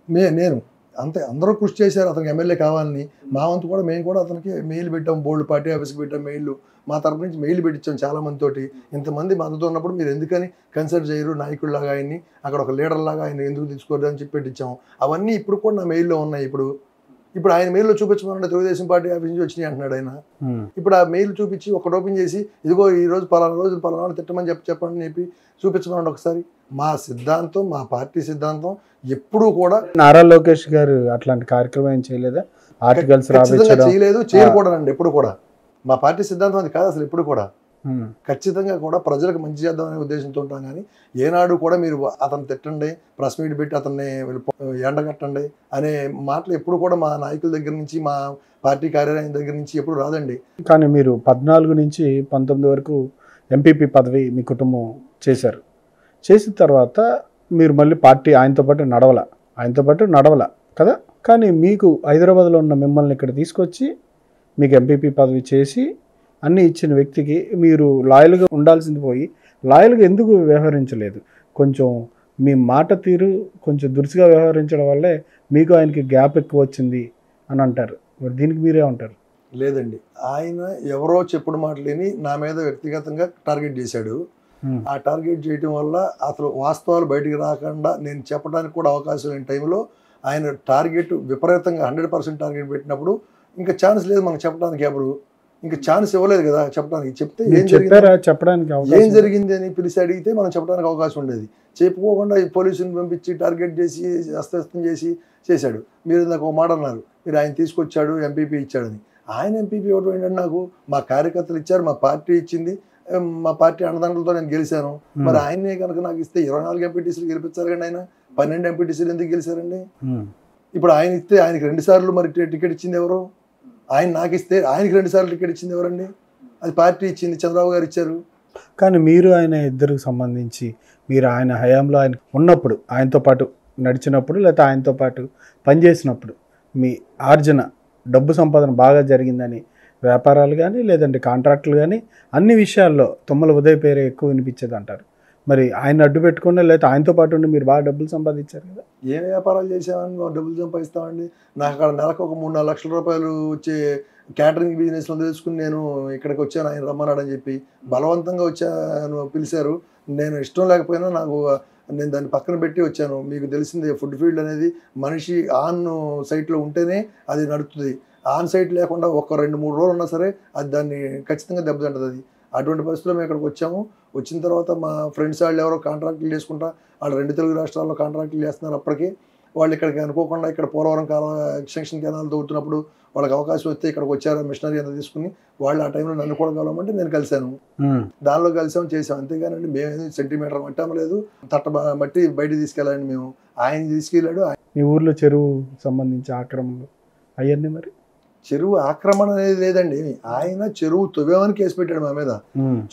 నేను అంతే అందరూ కృషి చేశారు అతనికి ఎమ్మెల్యే కావాలని. మా వంతు కూడా మేము కూడా అతనికి మెయిల్ పెట్టాం, బోల్డ్ పార్టీ ఆఫీస్కి పెట్టాం, మెయిల్ మా తరపు నుంచి మెయిల్ పెట్టించాం చాలామందితోటి. ఇంతమంది మద్దతు ఉన్నప్పుడు మీరు ఎందుకని కన్సిడర్ చేయరు నాయకుడిలాగా ఆయన్ని, అక్కడ ఒక లీడర్ లాగా ఆయన ఎందుకు తీసుకోరు అని చెప్పి పెట్టించాం. అవన్నీ ఇప్పుడు కూడా నా మెయిల్లో ఉన్నాయి. ఇప్పుడు ఆయన మెయిల్లో చూపించమనంటే తెలుగుదేశం పార్టీ ఆఫీస్ నుంచి వచ్చినాయి అంటున్నాడు ఆయన. ఇప్పుడు ఆ మెయిల్ చూపించి ఒకటి ఓపెన్ చేసి ఇదిగో ఈ రోజు పలానా రోజులు పలానా తిట్టమని చెప్పండి అని చెప్పి చూపించమనండి ఒకసారి. మా సిద్ధాంతం, మా పార్టీ సిద్ధాంతం ఎప్పుడూ కూడా. నారా లోకేష్ గారు అట్లాంటి కార్యక్రమం ఏం చేయలేదా? ఆర్టికల్స్ చేయలేదు, చేయకూడదండి ఎప్పుడు కూడా. మా పార్టీ సిద్ధాంతం అది కాదు అసలు. ఎప్పుడు కూడా ఖచ్చితంగా కూడా ప్రజలకు మంచి చేద్దామనే ఉద్దేశంతో ఉంటాం కానీ ఏనాడు కూడా మీరు అతను తిట్టండి, ప్రెస్ మీట్ పెట్టి అతన్ని ఎండగట్టండి అనే మాటలు ఎప్పుడు కూడా మా నాయకుల దగ్గర నుంచి, మా పార్టీ కార్యాలయం దగ్గర నుంచి ఎప్పుడు రాదండి. కానీ మీరు 14 నుంచి 19 వరకు ఎంపీపీ పదవి మీ కుటుంబం చేశారు. చేసిన తర్వాత మీరు మళ్ళీ పార్టీ ఆయనతో పాటు నడవల కదా. కానీ మీకు హైదరాబాద్లో ఉన్న మిమ్మల్ని ఇక్కడ తీసుకొచ్చి మీకు ఎంపీపీ పదవి చేసి అన్నీ ఇచ్చిన వ్యక్తికి మీరు లాయల్గా ఉండాల్సింది పోయి లాయల్గా ఎందుకు వ్యవహరించలేదు? కొంచెం మీ మాట తీరు కొంచెం దురుసుగా వ్యవహరించడం వల్లే మీకు ఆయనకి గ్యాప్ ఎక్కువ వచ్చింది అని అంటారు. మరి దీనికి మీరే ఉంటారు? లేదండి, ఆయన ఎవరో చెప్పుడు మాటలేని నా మీద వ్యక్తిగతంగా టార్గెట్ చేశాడు. ఆ టార్గెట్ చేయడం వల్ల అసలు వాస్తవాలు బయటికి రాకుండా నేను చెప్పడానికి కూడా అవకాశం లేని టైంలో ఆయన టార్గెట్ విపరీతంగా 100% టార్గెట్ పెట్టినప్పుడు ఇంకా ఛాన్స్ లేదు మనకు చెప్పడానికి. అప్పుడు ఇంకా ఛాన్స్ ఇవ్వలేదు కదా చెప్పడానికి. చెప్తే ఏం జరిగింది అని పిలిచి అడిగితే మనం చెప్పడానికి అవకాశం ఉండేది. చెప్పుకోకుండా ఈ పోలీసుని పంపించి టార్గెట్ చేసి అస్తవ్యస్తం చేశాడు. మీరు ఇందాక ఒక మాట అన్నారు, మీరు ఆయన తీసుకొచ్చాడు ఎంపీపీ ఇచ్చాడని. ఆయన ఎంపీపీ ఇవ్వడం ఏంటంటే నాకు మా కార్యకర్తలు ఇచ్చారు, మా పార్టీ ఇచ్చింది, మా పార్టీ అండదండలతో నేను గెలిచాను. మరి ఆయనే కనుక నాకు ఇస్తే 24 ఎంపీటీసీలు గెలిపించారు కానీ ఆయన 12 ఎంపీటీసీలు ఎందుకు గెలిచారండి? ఇప్పుడు ఆయన ఇస్తే ఆయనకి 2 సార్లు మరి టికెట్ ఇచ్చింది ఎవరు? ఆయన నాకు ఇస్తే ఆయనకి 2 సార్లు టికెట్ ఇచ్చింది ఎవరండి? అది పార్టీ ఇచ్చింది, చంద్రబాబు గారు ఇచ్చారు. కానీ మీరు ఆయన ఇద్దరికి సంబంధించి మీరు ఆయన హయాంలో ఆయన ఉన్నప్పుడు, ఆయనతో పాటు నడిచినప్పుడు, లేకపోతే ఆయనతో పాటు పనిచేసినప్పుడు మీ ఆర్జన డబ్బు సంపాదన బాగా జరిగిందని వ్యాపారాలు కానీ లేదంటే కాంట్రాక్టులు కానీ అన్ని విషయాల్లో తుమ్మల ఉదయ్ పేరే ఎక్కువ వినిపించేది అంటారు. మరి ఆయన అడ్డు పెట్టుకున్నా లేకపోతే ఆయనతో పాటు ఉండి మీరు బాగా డబ్బులు సంపాదించారు కదా. ఏ వ్యాపారాలు చేసామని డబ్బులు సంపాదిస్తామండి? నాకు అక్కడ నెలకు ఒక 3-4 లక్షల రూపాయలు వచ్చే క్యాటరింగ్ బిజినెస్లో తెలుసుకుని నేను ఇక్కడికి వచ్చాను, ఆయన రమ్మన్నాడని చెప్పి బలవంతంగా వచ్చాను, పిలిచారు. నేను ఇష్టం లేకపోయినా నేను దాన్ని పక్కన పెట్టి వచ్చాను. మీకు తెలిసిందే ఫుడ్ ఫీల్డ్ అనేది మనిషి ఆన్ సైట్లో ఉంటేనే అది నడుస్తుంది. ఆన్ సైట్ లేకుండా ఒక 2-3 రోజులు ఉన్నా సరే అది దాన్ని ఖచ్చితంగా దెబ్బతింటుంది. అది అటువంటి పరిస్థితుల్లో మేము ఇక్కడికి వచ్చాము. వచ్చిన తర్వాత మా ఫ్రెండ్స్ వాళ్ళు ఎవరో కాంట్రాక్టులు చేసుకుంటా వాళ్ళు 2 తెలుగు రాష్ట్రాల్లో కాంట్రాక్టులు చేస్తున్నారు. అప్పటికి వాళ్ళు ఇక్కడికి అనుకోకుండా ఇక్కడ పోలవరం ఎక్స్టెన్షన్ కెనాల్ తవ్వుతున్నప్పుడు వాళ్ళకి అవకాశం వస్తే ఇక్కడికి వచ్చారు, మిషనరీ అంతా తీసుకుని వాళ్ళు ఆ టైంలో నన్ను కూడా కలవమంటే నేను కలిశాను. దానిలో కలిసాము, చేసాం. అంతేగానండి మేమేది సెంటీమీటర్ మట్టలేదు, మట్టి బయటికి తీసుకెళ్ళాలండి. మేము ఆయన తీసుకెళ్ళాడు. మీ ఊర్లో చెరువు సంబంధించి ఆక్రమణలు అవన్నీ మరి చెరువు ఆక్రమణ అనేది లేదండి. ఆయన చెరువు తవ్వేమని కేసు పెట్టాడు మా మీద.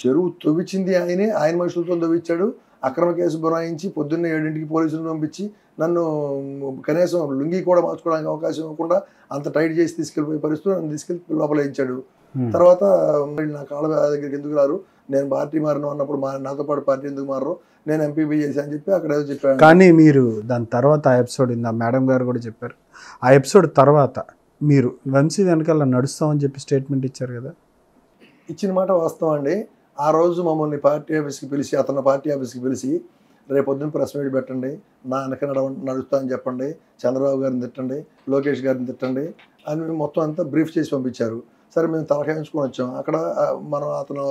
చెరువు తవ్వించింది ఆయనే, ఆయన మనుషులతో తవ్వించాడు. అక్రమ కేసు బురాయించి పొద్దున్నే 7ంటికి పోలీసులను పంపించి నన్ను కనీసం లుంగి కూడా మార్చుకోవడానికి అవకాశం ఇవ్వకుండా అంత టైట్ చేసి తీసుకెళ్ళిపోయే పరిస్థితులు నన్ను తీసుకెళ్ళి లోపల వేయించాడు. తర్వాత నా కాళ్ళ దగ్గరికి ఎందుకు రారు, నేను పార్టీ మారిన అన్నప్పుడు నాతో పాటు పార్టీ ఎందుకు మారరు, నేను ఎంపీబీ చేశా అని చెప్పి అక్కడ ఏదో చెప్పాను. కానీ మీరు దాని తర్వాత ఆ ఎపిసోడ్ ఇందా మేడం గారు కూడా చెప్పారు, ఆ ఎపిసోడ్ తర్వాత మీరు వంశీ వెనకాల నడుస్తామని చెప్పి స్టేట్మెంట్ ఇచ్చారు కదా. ఇచ్చిన మాట వాస్తవం అండి. ఆ రోజు మమ్మల్ని పార్టీ ఆఫీస్కి పిలిచి, అతను పార్టీ ఆఫీస్కి పిలిచి, రేపు పొద్దున్న ప్రెస్ మీట్ పెట్టండి, నా వెనక నడుస్తా అని చెప్పండి, చంద్రబాబు గారిని తిట్టండి, లోకేష్ గారిని తిట్టండి అని మొత్తం అంతా బ్రీఫ్ చేసి పంపించారు. సరే మేము తలకాయించుకొని వచ్చాం. అక్కడ మనం అతను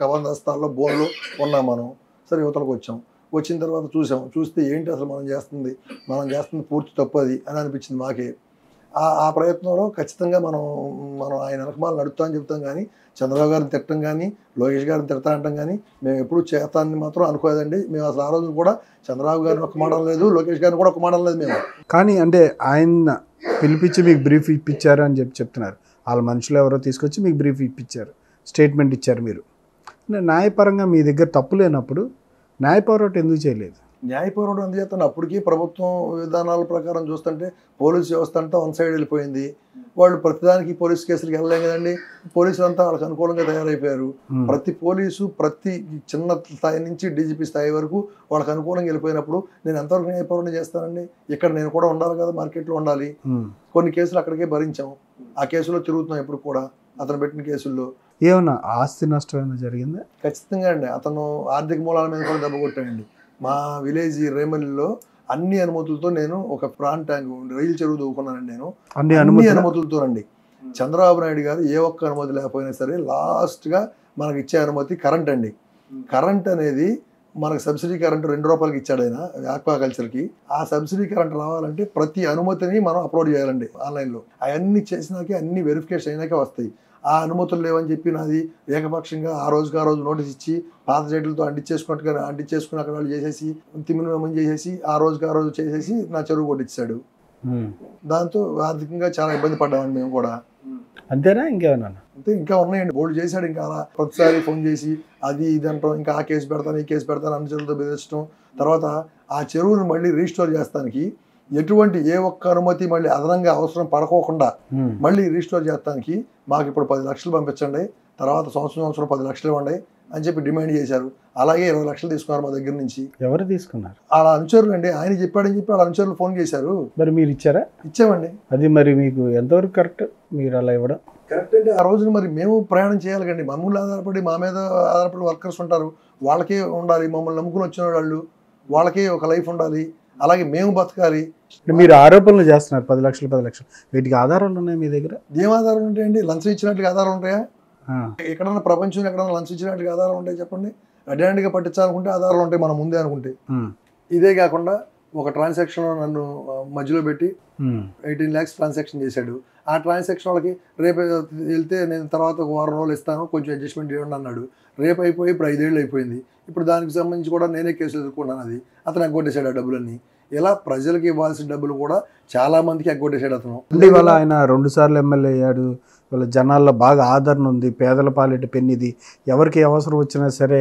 కబందస్తాల్లో బోన్లో ఉన్నాం మనం. సరే యువతలకు వచ్చాం. వచ్చిన తర్వాత చూస్తే ఏంటి అసలు మనం చేస్తుంది పూర్తి తప్పు అది అని అనిపించింది మాకే. ఆ ప్రయత్నంలో ఖచ్చితంగా మనం ఆయన వెనకమాల నడుపుతా అని చెప్తాం, కానీ చంద్రబాబు గారిని తిట్టడం కానీ లోకేష్ గారిని తిడతా అంటాం కానీ మేము ఎప్పుడు చేతాన్ని మాత్రం అనుకోలేదండి. మేము అసలు ఆ రోజు కూడా చంద్రబాబు గారిని ఒక మాట లేదు, లోకేష్ గారిని కూడా ఒక మాట లేదు మేము. కానీ అంటే ఆయన పిలిపించి మీకు బ్రీఫ్ ఇప్పించారు అని చెప్తున్నారు. వాళ్ళ మనుషులు ఎవరో తీసుకొచ్చి మీకు బ్రీఫ్ ఇప్పించారు, స్టేట్మెంట్ ఇచ్చారు. మీరు న్యాయపరంగా మీ దగ్గర తప్పు లేనప్పుడు న్యాయ పోరాటం ఎందుకు చేయలేదు? న్యాయ పోరాటం ఎందుకు చేస్తాను? అప్పటికీ ప్రభుత్వం విధానాల ప్రకారం చూస్తుంటే పోలీసు వ్యవస్థ అంతా వన్ సైడ్ వెళ్ళిపోయింది. వాళ్ళు ప్రతిదానికి పోలీసు కేసులకు వెళ్ళలేం కదండి. పోలీసులు అంతా వాళ్ళకి అనుకూలంగా తయారైపోయారు. ప్రతి పోలీసు ప్రతి చిన్న స్థాయి నుంచి డీజీపీ స్థాయి వరకు వాళ్ళకి అనుకూలంగా వెళ్ళిపోయినప్పుడు నేను ఎంతవరకు న్యాయ పోరాటం చేస్తానండి? ఇక్కడ నేను కూడా ఉండాలి కదా, మార్కెట్లో ఉండాలి. కొన్ని కేసులు అక్కడికే భరించాం. ఆ కేసులో తిరుగుతున్నాం ఇప్పుడు కూడా. అతను పెట్టిన కేసుల్లో ఏమన్నా ఆస్తి నష్టం ఏమైనా జరిగిందా? ఖచ్చితంగా అండి. అతను ఆర్థిక మూలాల మీద కూడా దెబ్బ కొట్టాడండి. మా విలేజ్ రేమల్లిలో అన్ని అనుమతులతో నేను ఒక ప్రాన్ ట్యాంక్ రైలు చెరువు దూకున్నానండి. నేను అన్ని అనుమతులతోనండి. చంద్రబాబు నాయుడు గారు ఏ ఒక్క అనుమతి లేకపోయినా సరే లాస్ట్గా మనకి ఇచ్చే అనుమతి కరెంట్ అండి. కరెంట్ అనేది మనకు సబ్సిడీ కరెంట్ 2 రూపాయలకి ఇచ్చాడు ఆయన ఆక్వాకల్చర్కి. ఆ సబ్సిడీ కరెంట్ రావాలంటే ప్రతి అనుమతిని మనం అప్లోడ్ చేయాలండి ఆన్లైన్లో. అవన్నీ చేసినాకే అన్ని వెరిఫికేషన్ అయినాకే వస్తాయి. ఆ అనుమతులు లేవని చెప్పి నాది ఏకపక్షంగా ఆ రోజుకి ఆ రోజు నోటీస్ ఇచ్చి పాత చేతులతో అంటించేసుకుని అక్కడ వాళ్ళు చేసేసి తిమ్మిన చేసేసి ఆ రోజుకి ఆ రోజు చేసేసి నా చెరువు కొట్టించాడు. దాంతో ఆర్థికంగా చాలా ఇబ్బంది పడ్డామండి మేము కూడా. అంతేనా ఇంకేమన్నా? అంటే ఇంకా ఉన్నాయండి, బోల్డ్ చేశాడు. ఇంకా అలా ప్రతిసారి ఫోన్ చేసి అది ఇది అంటాం, ఇంకా ఆ కేసు పెడతాను ఈ కేసు పెడతాను అన్ని చెరువులతో బెదిరించడం. తర్వాత ఆ చెరువును మళ్ళీ రీస్టోర్ చేస్తానికి ఎటువంటి ఏ ఒక్క అనుమతి మళ్ళీ అదనంగా అవసరం పడుకోకుండా మళ్ళీ రీస్టోర్ చేస్తానికి మాకు ఇప్పుడు 10 లక్షలు పంపించండి, తర్వాత సంవత్సరం 10 లక్షలు ఇవ్వండి అని చెప్పి డిమాండ్ చేశారు. అలాగే 20 లక్షలు తీసుకున్నారు మా దగ్గర నుంచి. ఎవరు తీసుకున్నారు? వాళ్ళ అనుచరులు అండి. ఆయన చెప్పాడని చెప్పి వాళ్ళ అనుచరులు ఫోన్ చేశారు. మరి మీరు ఇచ్చారా? ఇచ్చామండి. అది మరి మీకు ఎంతవరకు కరెక్ట్ మీరు అలా ఇవ్వడం? కరెక్ట్ అంటే ఆ రోజున మరి మేము ప్రయాణం చేయాలి కండి. మమ్మల్ని ఆధారపడి మా మీద ఆధారపడి వర్కర్స్ ఉంటారు, వాళ్ళకే ఉండాలి. మమ్మల్ని నమ్ముకుని వచ్చిన వాళ్ళు వాళ్ళకే ఒక లైఫ్ ఉండాలి. అలాగే మేము బతకాలి. మీరు ఆరోపణలు చేస్తున్నారు 10 లక్షలు. వీటికి ఆధారాలు ఉన్నాయి మీ దగ్గర? ఏం ఆధారాలు ఉంటాయండి? లంచం ఇచ్చినట్టుగా ఆధారాలు ఉంటాయా? ఎక్కడన్నా ప్రపంచంలో ఎక్కడన్నా లంచం ఇచ్చినట్టుగా ఆధారాలు ఉంటాయి చెప్పండి? అడ్డాంటిగా పట్టించాలనుకుంటే ఆధారాలు ఉంటాయి మనం ముందే అనుకుంటే. ఇదే కాకుండా ఒక ట్రాన్సాక్షన్లో నన్ను మధ్యలో పెట్టి 18 lakhs ట్రాన్సాక్షన్ చేశాడు. ఆ ట్రాన్సాక్షన్ వాళ్ళకి రేపు వెళ్తే నేను తర్వాత ఒక 1 రోజులు ఇస్తాను, కొంచెం అడ్జస్ట్మెంట్ చేయండి అన్నాడు. రేపు అయిపోయి ఇప్పుడు 5 ఏళ్ళు అయిపోయింది. ఇప్పుడు దానికి సంబంధించి కూడా నేనే కేసులు ఎదుర్కొన్నాను. అది అతను ఎగ్గొట్టేశాడు ఆ డబ్బులన్నీ. ఇలా ప్రజలకు ఇవ్వాల్సిన డబ్బులు కూడా చాలా మందికి ఎగ్గొట్టేశాడు అతను. ఇవాళ ఆయన 2 సార్లు ఎమ్మెల్యే అయ్యాడు. వాళ్ళ జనాల్లో బాగా ఆదరణ ఉంది. పేదల పాలిట పెన్నిది. ఎవరికి అవసరం వచ్చినా సరే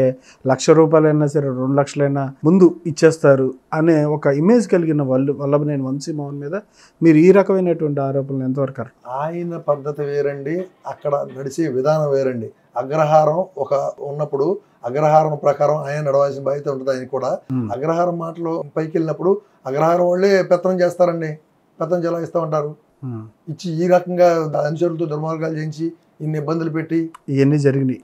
₹1,00,000 అయినా సరే 2 లక్షలైనా ముందు ఇచ్చేస్తారు అనే ఒక ఇమేజ్ కలిగిన వల్లభనేని వంశీ మోహన్ మీద మీరు ఈ రకమైనటువంటి ఆరోపణలు ఎంతవరకు కరెక్ట్? ఆయన పద్ధతి వేరండి, అక్కడ నడిచే విధానం వేరండి. అగ్రహారం ఒక ఉన్నప్పుడు అగ్రహారం ప్రకారం ఆయన నడవాల్సిన బాధ్యత ఉంటుంది. ఆయన కూడా అగ్రహారం మాటలు పైకి వెళ్ళినప్పుడు అగ్రహారం వాళ్ళే పెత్తనం చేస్తారండి, పెత్తనం చెలాయిస్తూ ఉంటారు. ఇచ్చి ఈ రకంగా అనుచరులతో దుర్మార్గాలు చేయించి ఇన్ని ఇబ్బందులు పెట్టి ఇవన్నీ జరిగినాయి.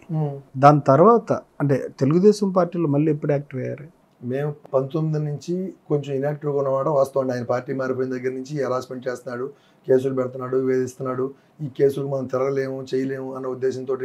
దాని తర్వాత అంటే తెలుగుదేశం పార్టీలో మళ్ళీ ఎప్పుడు యాక్టివ్ అయ్యారు? మేము 19 నుంచి కొంచెం ఇన్యాక్టివ్గా ఉన్నమాట వాస్తవం. ఆయన పార్టీ మారిపోయిన దగ్గర నుంచి హెరాస్మెంట్ చేస్తున్నాడు, కేసులు పెడుతున్నాడు, వేధిస్తున్నాడు. ఈ కేసులు మనం తిరగలేము చేయలేము అన్న ఉద్దేశంతో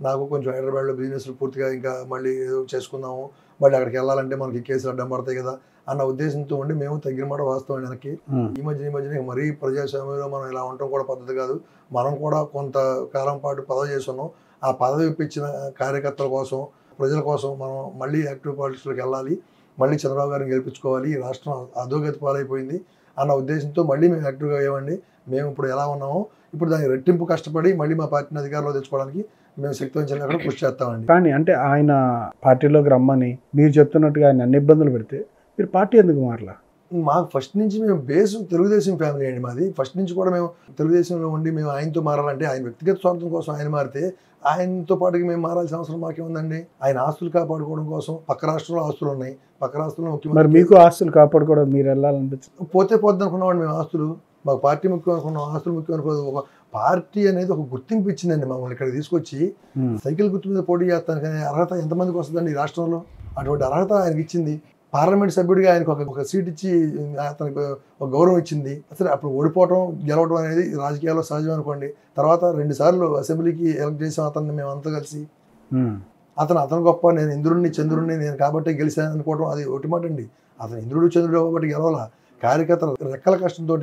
నాకు కొంచెం హైదరాబాద్లో బిజినెస్లు పూర్తిగా ఇంకా మళ్ళీ ఏదో చేసుకుందాము, మళ్ళీ అక్కడికి వెళ్ళాలంటే మనకి కేసులు అడ్డం పడతాయి కదా అన్న ఉద్దేశంతో ఉండి మేము తగ్గిన మాట వాస్తవం. వెనక్కి ఈ మధ్యన మరీ ప్రజాస్వామ్యంలో మనం ఇలా ఉండటం కూడా పద్ధతి కాదు. మనం కూడా కొంతకాలం పాటు పదవి చేస్తున్నాం. ఆ పదవి ఇప్పించిన కార్యకర్తల కోసం, ప్రజల కోసం మనం మళ్ళీ యాక్టివ్ పాలిటిక్స్లోకి వెళ్ళాలి, మళ్ళీ చంద్రబాబు గారిని గెలిపించుకోవాలి. ఈ రాష్ట్రం అధోగతి పాలైపోయింది అన్న ఉద్దేశంతో మళ్ళీ మేము యాక్టివ్గా అయ్యామండి. మేము ఇప్పుడు ఎలా ఉన్నామో ఇప్పుడు దానికి రెట్టింపు కష్టపడి మళ్ళీ మా పార్టీని అధికారంలో తెచ్చుకోవడానికి మేము శక్తివంచంగా కూడా కృషి చేస్తామండి. కానీ అంటే ఆయన పార్టీలోకి రమ్మని మీరు చెప్తున్నట్టుగా ఆయన అన్ని ఇబ్బందులు పెడితే మీరు పార్టీ ఎందుకు మారలా? మాకు ఫస్ట్ నుంచి మేము బేస్ తెలుగుదేశం ఫ్యామిలీ అండి మాది. ఫస్ట్ నుంచి కూడా మేము తెలుగుదేశంలో ఉండి మేము ఆయనతో మారాలంటే ఆయన వ్యక్తిగత స్వార్థం కోసం ఆయన మారితే ఆయనతో పాటుగా మేము మారాల్సిన అవసరం మాకేముందండి? ఆయన ఆస్తులు కాపాడుకోవడం కోసం పక్క రాష్ట్రంలో ఆస్తులు ఉన్నాయి, పక్క రాష్ట్రంలో మరి ముఖ్యమంత్రి మీకు ఆస్తులు కాపాడుకోవడం మీరు వెళ్ళాలనిపించింది? పోతే పోద్ది అనుకున్నామండి మేము. ఆస్తులు మాకు పార్టీ ముఖ్యం అనుకున్నాం, ఆస్తులు ముఖ్యం అనుకోదు. ఒక పార్టీ అనేది ఒక గుర్తింపు ఇచ్చిందండి మమ్మల్ని ఇక్కడ తీసుకొచ్చి. సైకిల్ గుర్తు మీద పోటీ చేస్తాను కానీ అర్హత ఎంతమందికి వస్తుందండి ఈ రాష్ట్రంలో? అటువంటి అర్హత ఆయనకి ఇచ్చింది. పార్లమెంట్ సభ్యుడిగా ఆయనకు ఒక సీట్ ఇచ్చి అతనికి ఒక గౌరవం ఇచ్చింది. అసలు అప్పుడు ఓడిపోవటం గెలవడం అనేది రాజకీయాల్లో సహజం అనుకోండి. తర్వాత 2 సార్లు అసెంబ్లీకి ఎలక్ట్ చేసాం అతన్ని మేము అంతా కలిసి. అతను గొప్ప, నేను ఇంద్రుడిని చంద్రుడిని నేను కాబట్టి గెలిచాను అనుకోవడం అది ఒకటి మాట అండి. అతను ఇంద్రుడు చంద్రుడు కాబట్టి గెలవాల, కార్యకర్తలు రెక్కల కష్టంతో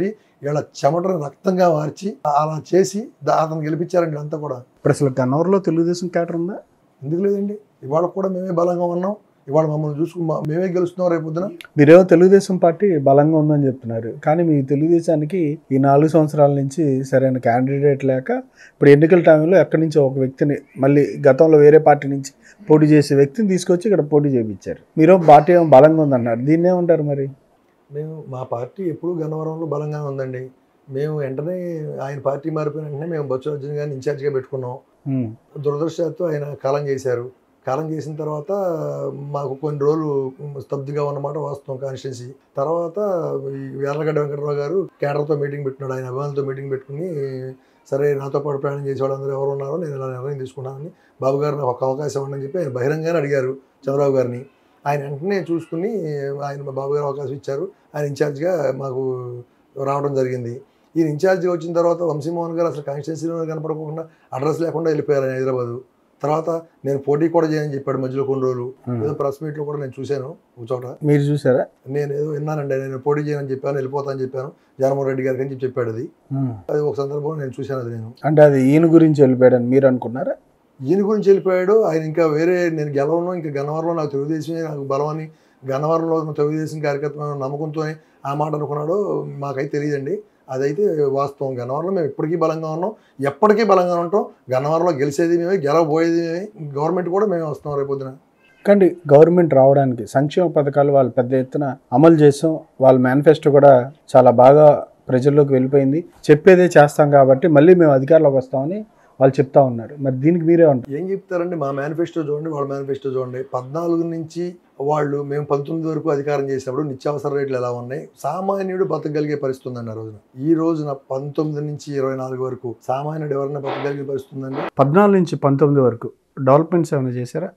వీళ్ళ చెమటను రక్తంగా మార్చి అలా చేసి అతను గెలిపించారండి అంతా కూడా. ఇప్పుడు అసలు గన్నవరంలో తెలుగుదేశం క్యాడర్ ఉందా? ఎందుకు లేదండి? ఇవాళ కూడా మేమే బలంగా ఉన్నాం. ఇవాళ మమ్మల్ని చూసుకుని మేమే గెలుస్తున్నాం రేపు పొద్దున. మీరేమో తెలుగుదేశం పార్టీ బలంగా ఉందని చెప్తున్నారు, కానీ మీ తెలుగుదేశానికి ఈ 4 సంవత్సరాల నుంచి సరైన క్యాండిడేట్ లేక ఇప్పుడు ఎన్నికల టైంలో ఎక్కడి నుంచో ఒక వ్యక్తిని మళ్ళీ గతంలో వేరే పార్టీ నుంచి పోటీ చేసే వ్యక్తిని తీసుకొచ్చి ఇక్కడ పోటీ చేయించారు. మీరు పార్టీ ఏమో బలంగా ఉందన్నారు, దీన్ని ఏమంటారు మరి? మా పార్టీ ఎప్పుడూ గన్నవరంలో బలంగా ఉందండి. మేము వెంటనే ఆయన పార్టీ మారిపోయిన వెంటనే మేము బొత్స అర్జున్ గారిని ఇన్ఛార్జిగా పెట్టుకున్నాం. దురదృష్టవశాత్తు ఆయన కాలం చేశారు. కాలం చేసిన తర్వాత మాకు కొన్ని రోజులు స్తబ్దుగా ఉన్నమాట వాస్తవం కాన్స్టిట్యున్సీ. తర్వాత యార్లగడ్డ వెంకటరావు గారు కేడర్తో మీటింగ్ పెట్టినాడు, ఆయన అభిమానులతో మీటింగ్ పెట్టుకుని సరే నాతో పాటు ప్రయాణం చేసే వాళ్ళందరూ ఎవరు ఉన్నారో నేను ఇలా నిర్ణయం తీసుకున్నానని, బాబు గారు నాకు ఒక అవకాశం ఇవ్వండి చెప్పి ఆయన బహిరంగానే అడిగారు చంద్రబాబు గారిని. ఆయన వెంటనే చూసుకుని ఆయన మా బాబు గారు అవకాశం ఇచ్చారు. ఆయన ఇన్ఛార్జ్గా మాకు రావడం జరిగింది. ఈయన ఇన్ఛార్జ్గా వచ్చిన తర్వాత వంశీమోహన్ గారు అసలు కాన్స్టిట్యున్సీలో కనపడకుండా అడ్రస్ లేకుండా వెళ్ళిపోయారు ఆయన హైదరాబాదు. తర్వాత నేను పోటీ కూడా చేయని చెప్పాడు మధ్యలో కొన్ని రోజులు. ఏదో ప్రెస్ మీట్లో కూడా నేను చూశాను ఒక చోట. మీరు చూసారా? నేను ఏదో విన్నానండి, నేను పోటీ చేయని చెప్పాను, వెళ్ళిపోతాను చెప్పాను జగన్మోహన్ రెడ్డి గారికి అని చెప్పాడు. అది ఒక సందర్భంలో నేను చూశాను. అది నేను అంటే అది ఈయన గురించి వెళ్ళిపోయాడని మీరు అనుకున్నారా? ఈయన గురించి వెళ్ళిపోయాడు ఆయన. ఇంకా వేరే నేను గెలవను, ఇంకా గన్నవరంలో నాకు తెలుగుదేశమే నాకు బలమని, గన్నవరంలో తెలుగుదేశం కార్యకర్త నమ్మకంతోనే ఆ మాట అనుకున్నాడో మాకైతే తెలియదండి. అదైతే వాస్తవం. గన్నవరంలో మేము ఇప్పటికీ బలంగా ఉన్నాం, ఎప్పటికీ బలంగా ఉంటాం. గన్నవరంలో గెలిచేది మేమే, గెలవబోయేది మేమే. గవర్నమెంట్ కూడా మేమే వస్తాం రేపొద్దున. కానీ గవర్నమెంట్ రావడానికి సంక్షేమ పథకాలు వాళ్ళు పెద్ద ఎత్తున అమలు చేసాం, వాళ్ళ మేనిఫెస్టో కూడా చాలా బాగా ప్రజల్లోకి వెళ్ళిపోయింది, చెప్పేదే చేస్తాం కాబట్టి మళ్ళీ మేము అధికారంలోకి వస్తామని వాళ్ళు చెప్తా ఉన్నారు. మరి దీనికి మీరే ఉంటారు? ఏం చెప్తారండి? మా మేనిఫెస్టో చూడండి, వాళ్ళ మేనిఫెస్టో చూడండి. 14 నుంచి వాళ్ళు మేము 19 వరకు అధికారం చేసినప్పుడు నిత్యావసర రేట్లు ఎలా ఉన్నాయి, సామాన్యుడు బతకగలిగే పరిస్థితి ఉందండి ఆ రోజున. ఈ రోజున 19 నుంచి 24 వరకు సామాన్యుడు ఎవరైనా బతకగలిగే పరిస్థితి ఉందండి? 14 నుంచి 19 వరకు డెవలప్మెంట్స్ ఏమైనా చేశారా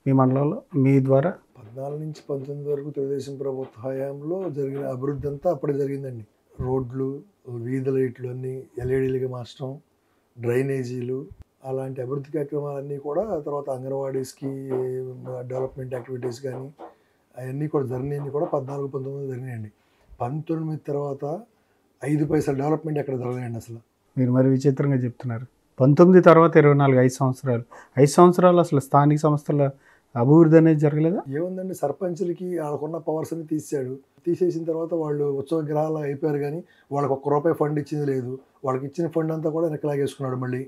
మీ మండలంలో మీ ద్వారా? 14 నుంచి 19 వరకు తెలుగుదేశం ప్రభుత్వ హయాంలో జరిగిన అభివృద్ధి అంతా అప్పుడే జరిగిందండి. రోడ్లు, వీధి లైట్లు అన్నీ ఎల్ఈడీలుగా మార్చడం, డ్రైనేజీలు, అలాంటి అభివృద్ధి కార్యక్రమాలన్నీ కూడా. తర్వాత అంగన్వాడీస్కి డెవలప్మెంట్ యాక్టివిటీస్ కానీ అవన్నీ కూడా జరిగినాయి కూడా 14-19 జరిగినాయండి. 19 తర్వాత 5 పైసలు డెవలప్మెంట్ ఎక్కడ జరగలేండి అసలు. మీరు మరి విచిత్రంగా చెప్తున్నారు. 19 తర్వాత 24 5 సంవత్సరాలు, 5 సంవత్సరాలు అసలు స్థానిక సంస్థల అభివృద్ధి అనేది జరగలేదా? ఏముందండి, సర్పంచులకి వాళ్ళకున్న పవర్స్ అని తీసేసిన తర్వాత వాళ్ళు ఉత్సవ గ్రహాలు అయిపోయారు కానీ వాళ్ళకి ₹1 ఫండ్ ఇచ్చింది లేదు. వాళ్ళకి ఇచ్చిన ఫండ్ అంతా కూడా వెనక్కి లాగేసుకున్నాడు మళ్ళీ.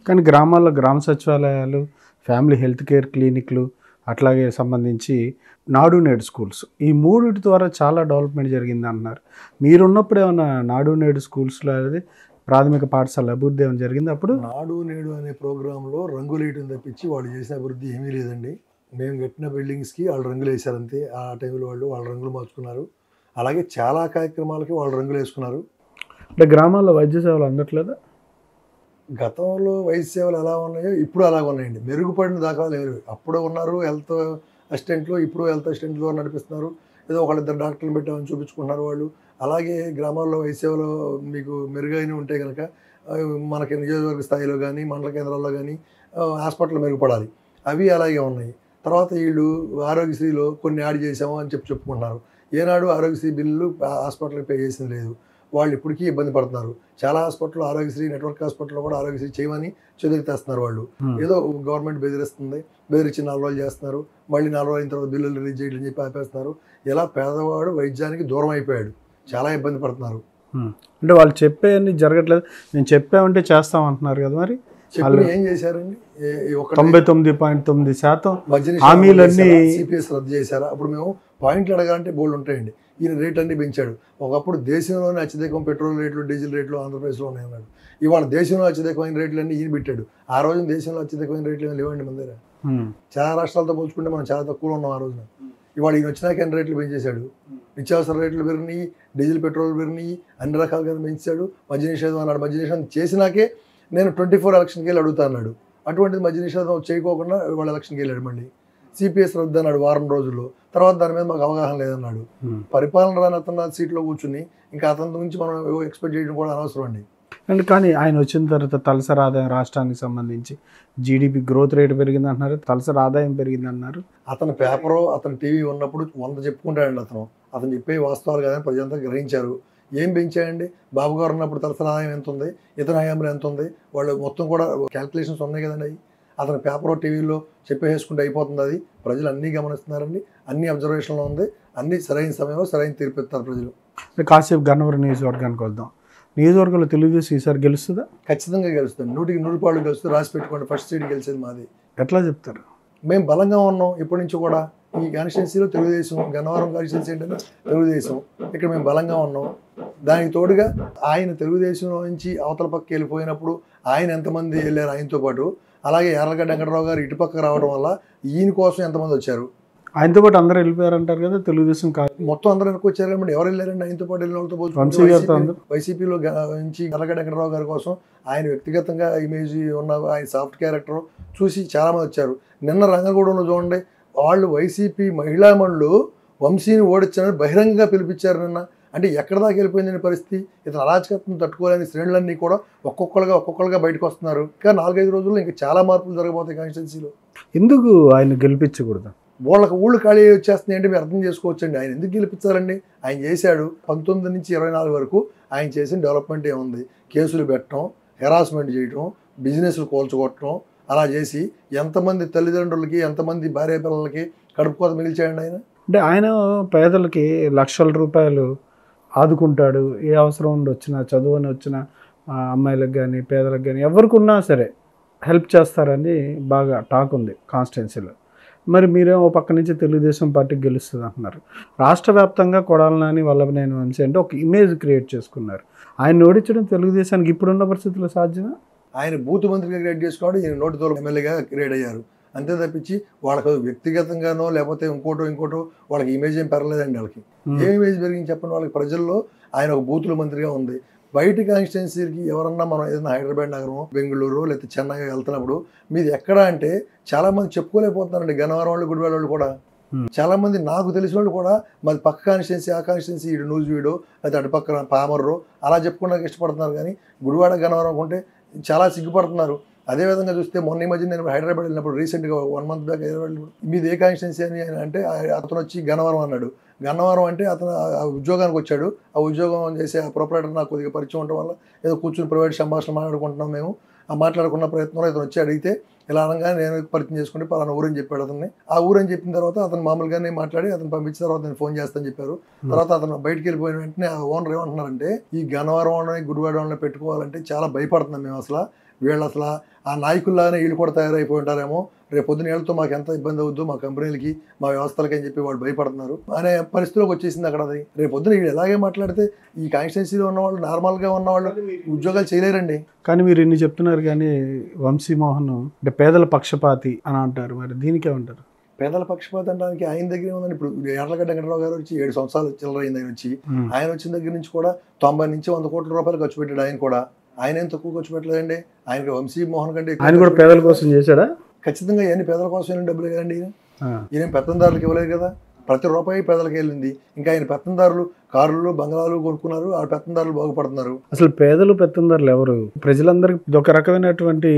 కానీ గ్రామాల్లో గ్రామ సచివాలయాలు, ఫ్యామిలీ హెల్త్ కేర్ క్లినిక్లు, అట్లాగే సంబంధించి నాడు నేడు స్కూల్స్, ఈ 3 ద్వారా చాలా డెవలప్మెంట్ జరిగింది అంటున్నారు. మీరున్నప్పుడు ఏమన్నా నాడు నేడు స్కూల్స్లో అనేది ప్రాథమిక పాఠశాల అభివృద్ధి ఏమైనా జరిగింది? అప్పుడు నాడు నేడు అనే ప్రోగ్రాంలో రంగులు వేయటం తప్పించి వాళ్ళు చేసిన అభివృద్ధి ఏమీ లేదండి. మేము కట్టిన బిల్డింగ్స్కి వాళ్ళు రంగులు వేశారు అంతే. ఆ టైంలో వాళ్ళ రంగులు మార్చుకున్నారు. అలాగే చాలా కార్యక్రమాలకి వాళ్ళు రంగులు వేసుకున్నారు. అంటే గ్రామాల్లో వైద్య సేవలు అందట్లేదా? గతంలో వైద్య సేవలు ఎలా ఉన్నాయో ఇప్పుడు అలాగ ఉన్నాయండి. మెరుగుపడిన దాకా లేరు. అప్పుడు ఉన్నారు హెల్త్ అసిస్టెంట్లు, ఇప్పుడు హెల్త్ అసిస్టెంట్లు నడిపిస్తున్నారు. ఏదో ఒకళ్ళిద్దరు డాక్టర్లు పెట్టామని చూపించుకుంటున్నారు వాళ్ళు. అలాగే గ్రామాల్లో వైద్య సేవలు మీకు మెరుగైన ఉంటే కనుక మనకి నియోజకవర్గ స్థాయిలో కానీ మండల కేంద్రాల్లో కానీ హాస్పిటల్ మెరుగుపడాలి. అవి అలాగే ఉన్నాయి. తర్వాత వీళ్ళు ఆరోగ్యశ్రీలో కొన్ని యాడ్ చేసాము అని చెప్పుకుంటున్నారు. ఏనాడు ఆరోగ్యశ్రీ బిల్లు హాస్పిటల్కి పే చేసింది లేదు. వాళ్ళు ఇప్పటికీ ఇబ్బంది పడుతున్నారు. చాలా హాస్పిటల్లో ఆరోగ్యశ్రీ నెట్వర్క్ హాస్పిటల్లో కూడా ఆరోగ్యశ్రీ చేయమని చెదిరితేస్తున్నారు వాళ్ళు. ఏదో గవర్నమెంట్ బెదిరిస్తుంది, బెదిరించి 4 రోజులు చేస్తున్నారు, మళ్ళీ 4 రోజుల తర్వాత బిల్లులు రిలీజ్ చేయడం చెప్పి ఆపేస్తున్నారు. ఇలా పేదవాడు వైద్యానికి దూరం అయిపోయాడు, చాలా ఇబ్బంది పడుతున్నారు. అంటే వాళ్ళు చెప్పేవన్నీ జరగట్లేదు, మేము చెప్పామంటే చేస్తామంటున్నారు కదా, మరి ఏం చేశారండి? 99.9% హామీలన్నీ సిపిఎస్ రద్దు చేశారా? అప్పుడు మేము పాయింట్లు అడగాలంటే బోల్డ్ ఉంటాయండి. ఈయన రేట్ అన్ని పెంచాడు. ఒకప్పుడు దేశంలోనే అత్యధికం పెట్రోల్ రేట్లు, డీజిల్ రేట్లు ఆంధ్రప్రదేశ్లో ఉన్నాయి అన్నాడు. ఇవాళ దేశంలో అత్యధికమైన రేట్లన్నీ ఈయన పెట్టాడు. ఆ రోజు దేశంలో అత్యధికమైన రేట్లు ఏమి లేవండి మన దగ్గర. చాలా రాష్ట్రాలతో పోల్చుకుంటే మనం చాలా తక్కువలో ఉన్నాం ఆ రోజున. ఇవాళ ఈయన వచ్చినాక ఎన్ని రేట్లు పెంచేశాడు. నిత్యావసర రేట్లు పెరిగినాయి, డీజిల్ పెట్రోల్ పెరిగినాయి, అన్ని రకాలుగా పెంచాడు. మద్య నిషేధం అన్నాడు. మద్య నిషేధం చేసినాకే నేను 24 ఎలక్షన్కి వెళ్ళి అడుగుతా అన్నాడు. అటువంటిది మద్య నిషేధం చేయకోకుండా వాళ్ళ ఎలక్షన్కి వెళ్ళాడు. మళ్ళీ సిపిఎస్ రద్దు అన్నాడు వారం రోజుల్లో. తర్వాత దాని మీద మాకు అవగాహన లేదన్నాడు. పరిపాలన రాని అతను సీట్లో కూర్చుని ఇంకా అతని నుంచి మనం ఎక్స్పెక్ట్ చేయడం కూడా అనవసరం అండి. అండ్ కానీ ఆయన వచ్చిన తర్వాత తలసరి ఆదాయం రాష్ట్రానికి సంబంధించి జీడిపి గ్రోత్ రేట్ పెరిగింది అంటున్నారు, తలసరి ఆదాయం పెరిగింది అన్నారు. అతని పేపరు, అతని టీవీ ఉన్నప్పుడు 100 చెప్పుకుంటాడండి. అతను చెప్పే వాస్తవాలు కాదని ప్రజలంతా గ్రహించారు. ఏం పెంచాయండి? బాబు గారు ఉన్నప్పుడు తలసరి ఆదాయం ఎంత ఉంది, ఇతని హయాంలో ఎంత ఉంది, వాళ్ళు మొత్తం కూడా క్యాల్కులేషన్స్ ఉన్నాయి కదండి. అతని పేపర్ టీవీలో చెప్పేసుకుంటే అయిపోతుంది. అది ప్రజలు అన్నీ గమనిస్తున్నారండి, అన్ని అబ్జర్వేషన్లో ఉంది, అన్ని సరైన సమయంలో సరైన తీర్పు ఇస్తారు ప్రజలు. కాసేపు గన్నవరం నియోజకవర్గానికి వద్దాం. నియోజకవర్గంలో తెలుగుదేశం ఈసారి గెలుస్తుందా? ఖచ్చితంగా గెలుస్తుంది. 100కి 100 పాళ్ళు గెలుస్తుంది. రాసి పెట్టుకోండి, ఫస్ట్ సీట్ గెలిచేది మాది. ఎట్లా చెప్తారు? మేము బలంగా ఉన్నాం ఇప్పటి నుంచి కూడా. ఈ కాన్స్టిట్యున్సీలో తెలుగుదేశం, గన్నవరం కాన్స్టిట్యున్సీ ఏంటంటే తెలుగుదేశం, ఇక్కడ మేము బలంగా ఉన్నాం. దానికి తోడుగా ఆయన తెలుగుదేశంలో నుంచి అవతల పక్క వెళ్ళిపోయినప్పుడు ఆయన ఎంతమంది వెళ్ళారు ఆయనతో పాటు, అలాగే యార్లగడ్డ వెంకటరావు గారు ఇటుపక్క రావడం వల్ల ఈయన కోసం ఎంతమంది వచ్చారు. ఆయనతో పాటు అందరూ వెళ్ళిపోయారంటారు కదా, తెలుగుదేశం కాదు మొత్తం అందరూ వెనక్కి వచ్చారు కాబట్టి ఎవరు వెళ్ళారండి ఆయనతో పాటు వెళ్ళిన వాళ్ళతో పోల్చుకుంటే? వైసీపీలో నుంచి యార్లగడ్డ వెంకటరావు గారి కోసం ఆయన వ్యక్తిగతంగా ఇమేజ్ ఉన్న ఆయన సాఫ్ట్ క్యారెక్టర్ చూసి చాలామంది వచ్చారు. నిన్న రంగగూడెంలో చూడండి, వాళ్ళు వైసీపీ మహిళా మండలు వంశీని ఓడించారని బహిరంగంగా పిలిపించారు నిన్న. అంటే ఎక్కడ దాకా వెళ్ళిపోయిందని పరిస్థితి. ఇతను అరాచకత్వం తట్టుకోలేని శ్రేణులన్నీ కూడా ఒక్కొక్కరుగా బయటకు వస్తున్నారు. ఇంకా 4-5 రోజుల్లో ఇంకా చాలా మార్పులు జరగబోతాయి కాన్స్టిట్యున్సీలో. ఎందుకు ఆయన గెలిపించకూడదు? ఊళ్ళు ఖాళీ వచ్చేస్తున్నాయి అంటే మీరు అర్థం చేసుకోవచ్చండి. ఆయన ఎందుకు గెలిపించాలండి? ఆయన చేశాడు 19 నుంచి 24 వరకు ఆయన చేసిన డెవలప్మెంట్ ఏముంది? కేసులు పెట్టడం, హెరాస్మెంట్ చేయడం, బిజినెస్లు కోల్చుకోవటం, అలా చేసి ఎంతమంది తల్లిదండ్రులకి, ఎంతమంది భార్య పిల్లలకి కడుపు కోత మిగిల్చాడండి ఆయన. అంటే ఆయన పేదలకి లక్షల రూపాయలు ఆదుకుంటాడు. ఏ అవసరం ఉండి వచ్చినా, చదువు అని వచ్చిన అమ్మాయిలకు కానీ పేదలకు కానీ ఎవరికి ఉన్నా సరే హెల్ప్ చేస్తారని బాగా టాక్ ఉంది కాన్స్టిట్యున్సీలో. మరి మీరేమో పక్క నుంచి తెలుగుదేశం పార్టీకి గెలుస్తుంది అంటున్నారు. రాష్ట్ర వ్యాప్తంగా కొడాలి నాని వల్లభనేని వంశీ అంటే ఒక ఇమేజ్ క్రియేట్ చేసుకున్నారు. ఆయన ఓడించడం తెలుగుదేశానికి ఇప్పుడున్న పరిస్థితుల్లో సాధ్యమా? ఆయన బూత్ మంత్రిగా క్రియేట్ చేసుకోవడం, ఈయన నోటితో ఎమ్మెల్యేగా క్రియేట్ అయ్యారు. అంతే తప్పించి వాళ్ళకి వ్యక్తిగతంగానో లేకపోతే ఇంకోటో వాళ్ళకి ఇమేజ్ ఏం పెరగలేదండి. వాళ్ళకి ఏ ఇమేజ్ పెరిగింది చెప్పండి? వాళ్ళకి ప్రజల్లో ఆయన ఒక బూతుల మంత్రిగా ఉంది. బయట కాన్స్టిట్యున్సీకి ఎవరన్నా మనం ఏదైనా హైదరాబాద్ నగరం, బెంగళూరు లేకపోతే చెన్నై వెళ్తున్నప్పుడు మీది ఎక్కడ అంటే చాలామంది చెప్పుకోలేకపోతున్నారండి. గన్నవరం వాళ్ళు, గుడివాడ వాళ్ళు కూడా చాలామంది నాకు తెలిసిన వాళ్ళు కూడా మాది పక్క కాన్స్టిట్యున్సీ, ఆ కాన్స్టిట్యున్సీ, ఇటు నూజివీడో లేకపోతే అటుపక్కన పామర్రో అలా చెప్పుకోవడానికి ఇష్టపడుతున్నారు. కానీ గుడివాడ, గన్నవరం ఉంటే చాలా సిగ్గుపడుతున్నారు. అదేవిధంగా చూస్తే మొన్న ఈ మధ్య నేను హైదరాబాద్ వెళ్ళినప్పుడు రీసెంట్గా 1 month బ్యాక్ హైదరాబాద్ మీది ఏ కాన్స్టిట్యున్సీ అని అంటే అతను వచ్చి గన్నవరం అన్నాడు. గన్నవరం అంటే అతను ఆ ఉద్యోగానికి వచ్చాడు. ఆ ఉద్యోగం చేసే ఆ ప్రొపరేటర్ నాకు కొద్దిగా పరిచయం ఉండడం వల్ల ఏదో కూర్చుని ప్రైవేట్ సంభాషణ మాట్లాడుకుంటున్నాం మేము. ఆ మాట్లాడుకున్న ప్రయత్నంలో ఇతను వచ్చి అడిగితే ఇలా అనగానే నేను పరిచయం చేసుకుంటే పలానా ఊరని చెప్పాడు అతన్ని. ఆ ఊరని చెప్పిన తర్వాత అతను మామూలుగానే మాట్లాడి అతను పంపించిన తర్వాత నేను ఫోన్ చేస్తాను చెప్పారు. తర్వాత అతను బయటికి వెళ్ళిపోయిన వెంటనే ఆ ఓనర్ ఏమంటున్నారంటే ఈ గన్నవరం గుడివాడ వాళ్ళని పెట్టుకోవాలంటే చాలా భయపడుతున్నాం మేము. అసలు వీళ్ళు అసలు ఆ నాయకుల్లాగానే వీళ్ళు కూడా తయారైపోయి ఉంటారేమో, రేపు పొద్దున వీళ్ళతో మాకు ఎంత ఇబ్బంది అవుద్దు మా కంపెనీలకి, మా వ్యవస్థలకి అని చెప్పి వాళ్ళు భయపడుతున్నారు అనే పరిస్థితిలోకి వచ్చేసింది అక్కడ. అది రేపు పొద్దున వీళ్ళు ఎలాగే మాట్లాడితే ఈ కాన్స్టిట్యున్సీలో ఉన్నవాళ్ళు, నార్మల్గా ఉన్నవాళ్ళు ఉద్యోగాలు చేయలేరండి. కానీ మీరు ఇన్ని చెప్తున్నారు కానీ వంశీమోహన్ అంటే పేదల పక్షపాతి అని అంటారు. మరి దీనికే ఉంటారు పేదల పక్షపాతి అనడానికి ఆయన దగ్గరే ఉందండి. ఇప్పుడు యార్లగడ్డ వెంకటరావు గారు వచ్చి 7 సంవత్సరాలు చిల్లరైంది ఆయన వచ్చి. ఆయన వచ్చిన దగ్గర నుంచి కూడా 90 నుంచి 100 కోట్ల రూపాయలు ఖర్చు పెట్టాడు. ఆయన కూడా ఆయన ఏం తక్కువ ఖర్చు పెట్టలేదండి. ఆయనకి వంశీమోహన్ కంటే ఆయన కూడా పేదల కోసం చేశాడా? ఖచ్చితంగా ఇవన్నీ పేదల కోసం డబ్బులు కదండి. ఈయన పెత్తందారులకు ఇవ్వలేదు కదా, ప్రతి రూపాయి పేదలకు వెళ్ళింది. ఇంకా ఆయన పెత్తందారులు కారులు, బంగ్లాలు కొనుక్కున్నారు, ఆ పెత్తందారులు బాగుపడుతున్నారు. అసలు పేదలు పెత్తందారులు ఎవరు? ప్రజలందరికీ ఒక రకమైనటువంటి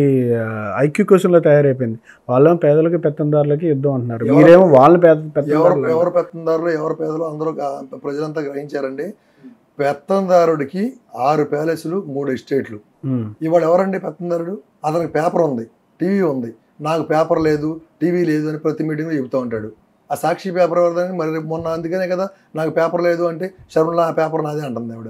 ఐక్యూ క్వశ్చన్లో తయారైపోయింది. వాళ్ళేమో పేదలకి పెత్తందారులకి యుద్ధం అంటున్నారు, మీరేమో వాళ్ళని ఎవరు పెత్తందారులు ఎవరు పేదలు అందరూ ప్రజలంతా గ్రహించారండి. పెత్తందారుడికి 6 ప్యాలెస్లు 3 ఎస్టేట్లు. ఇవాళ ఎవరండి పెత్తందారుడు? అతనికి పేపర్ ఉంది, టీవీ ఉంది. నాకు పేపర్ లేదు, టీవీ లేదు అని ప్రతి మీటింగ్లో చెబుతూ ఉంటాడు. ఆ సాక్షి పేపర్ ఎవరిదని మరి మొన్న అందుకనే కదా నాకు పేపర్ లేదు అంటే షర్మిల ఆ పేపర్ నాదే అంటుంది ఆవిడ.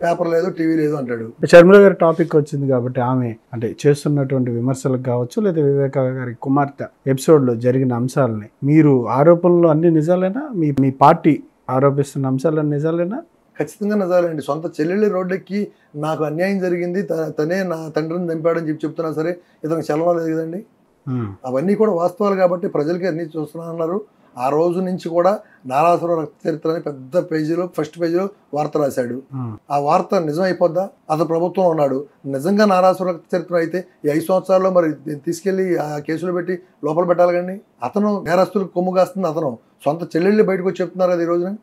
పేపర్ లేదు టీవీ లేదు అంటాడు. షర్మిల గారి టాపిక్ వచ్చింది కాబట్టి ఆమె అంటే చేస్తున్నటువంటి విమర్శలకు కావచ్చు లేదా వివేక గారి కుమార్తె ఎపిసోడ్లో జరిగిన అంశాలని మీరు ఆరోపణలు అన్ని నిజాలేనా? మీ పార్టీ ఆరోపిస్తున్న అంశాలన్నీ నిజాలేనా? ఖచ్చితంగా నిజాలండి. సొంత చెల్లెళ్ళి రోడ్డెక్కి నాకు అన్యాయం జరిగింది, తనే నా తండ్రిని చంపాడని చెప్తున్నా సరే ఇతనికి చలనం లేదు కదండి. అవన్నీ కూడా వాస్తవాలు కాబట్టి ప్రజలకి అన్ని చూస్తున్నారు. ఆ రోజు నుంచి కూడా నారాసుర రక్త చరిత్ర అని పెద్ద పేజీలో ఫస్ట్ పేజీలో వార్త రాశాడు. ఆ వార్త నిజం అయిపోద్దా? అతను ప్రభుత్వం ఉన్నాడు, నిజంగా నారాసుర రక్త చరిత్ర అయితే ఈ 5 సంవత్సరాల్లో మరి తీసుకెళ్లి ఆ కేసులు పెట్టి లోపల పెట్టాలి కానీ అతను నేరస్తులకు కొమ్ము కాస్తుంది. అతను సొంత చెల్లెళ్ళు బయటకు వచ్చి చెప్తున్నారు కదా ఈ రోజున.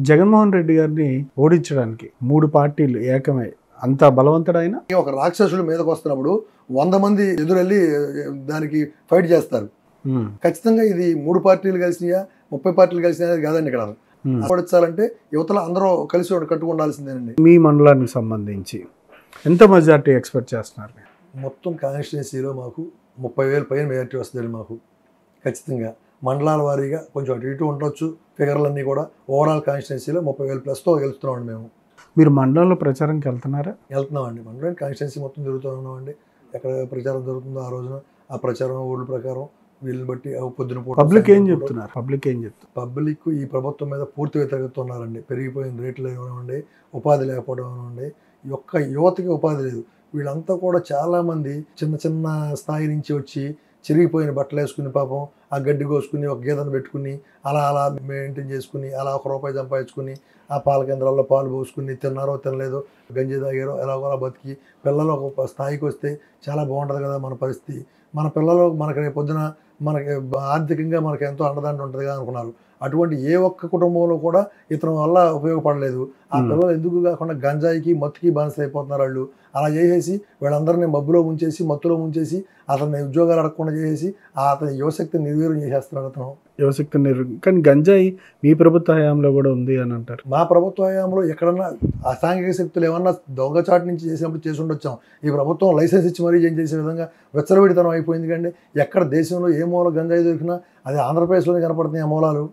జగన్మోహన్ రెడ్డి గారిని ఓడించడానికి 3 పార్టీలు ఏకమై అంత బలవంతుడైన ఒక రాక్షసుడు మీదకి వస్తున్నప్పుడు 100 మంది ఎదురెళ్ళి దానికి ఫైట్ చేస్తారు. ఖచ్చితంగా ఇది 3 పార్టీలు కలిసినాయా 30 పార్టీలు కలిసినాయా కాదండి. ఇక్కడ ఓడించాలంటే యువతలో అందరూ కలిసి కట్టుకుండాల్సిందేనండి. మీ మండలానికి సంబంధించి ఎంత మెజార్టీ ఎక్స్పెక్ట్ చేస్తున్నారు? మొత్తం కాన్స్టిట్యున్సీలో మాకు 30,000 పైన మెజార్టీ వస్తుంది మాకు. ఖచ్చితంగా మండలాల వారీగా కొంచెం అటు ఇటు ఉండొచ్చు ఫిగర్లన్నీ కూడా. ఓవరాల్ కాన్స్టిట్యున్సీలో 30,000 ప్లస్తో గెలుస్తున్నామండి మేము. మీరు మండలంలో ప్రచారంకి వెళ్తున్నారా? వెళ్తున్నామండి. మండలం కాన్స్టిట్యున్సీ మొత్తం తిరుగుతూ ఉన్నామండి. ఎక్కడ ప్రచారం జరుగుతుందో ఆ రోజున ఆ ప్రచారం ఊళ్ళ ప్రకారం వీళ్ళని బట్టి పొద్దున పబ్లిక్ ఏం చెప్తున్నారు? పబ్లిక్ ఈ ప్రభుత్వం మీద పూర్తి వ్యతిరేకత ఉన్నారండి. పెరిగిపోయిన రేట్లు ఏమనండి, ఉపాధి లేకపోవడం ఏమనండి, యువతకి ఉపాధి లేదు. వీళ్ళంతా కూడా చాలామంది చిన్న చిన్న స్థాయి నుంచి వచ్చి చిరిగిపోయిన బట్టలు వేసుకుని పాపం ఆ గడ్డి కోసుకుని ఒక గేదెను పెట్టుకుని అలా మెయింటైన్ చేసుకుని అలా ₹1 సంపాదించుకుని ఆ పాల కేంద్రాల్లో పాలు పోసుకుని తిన్నారో తినలేదో గంజి తాగారో ఎలాగోలా బతికి పిల్లలు ఒక స్థాయికి వస్తే చాలా బాగుంటుంది కదా మన పరిస్థితి. మన పిల్లలు మనకి రేపు పొద్దున మనకి ఆర్థికంగా మనకి ఎంతో అండదండ ఉంటుందిగా అనుకున్నారు. అటువంటి ఏ ఒక్క కుటుంబంలో కూడా ఇతని వల్ల ఉపయోగపడలేదు. ఆ పిల్లలు ఎందుకు కాకుండా గంజాయికి మత్తుకి బానిస అయిపోతున్నారు వాళ్ళు. అలా చేసేసి వీళ్ళందరినీ మబ్బులో ముంచేసి మత్తులో ముంచేసి అతన్ని ఉద్యోగాలు అడగకుండా చేసేసి అతని యువశక్తిని నిర్వీర్యం చేసేస్తున్నాడు అతను. కానీ గంజాయి మీ ప్రభుత్వ హయాంలో కూడా ఉంది అని అంటారు. మా ప్రభుత్వ హయాంలో ఎక్కడన్నా అసాంఘిక శక్తులు ఏమన్నా దొంగచాటు నుంచి చేసినప్పుడు చేసి ఉండొచ్చాం. ఈ ప్రభుత్వం లైసెన్స్ ఇచ్చి మరీ ఏం చేసే విధంగా వెచ్చలవిడితనం అయిపోయింది కండి. ఎక్కడ దేశంలో ఏ మూల గంజాయి దొరికినా అది ఆంధ్రప్రదేశ్లోనే కనపడుతున్నాయి ఆ మూలాలు.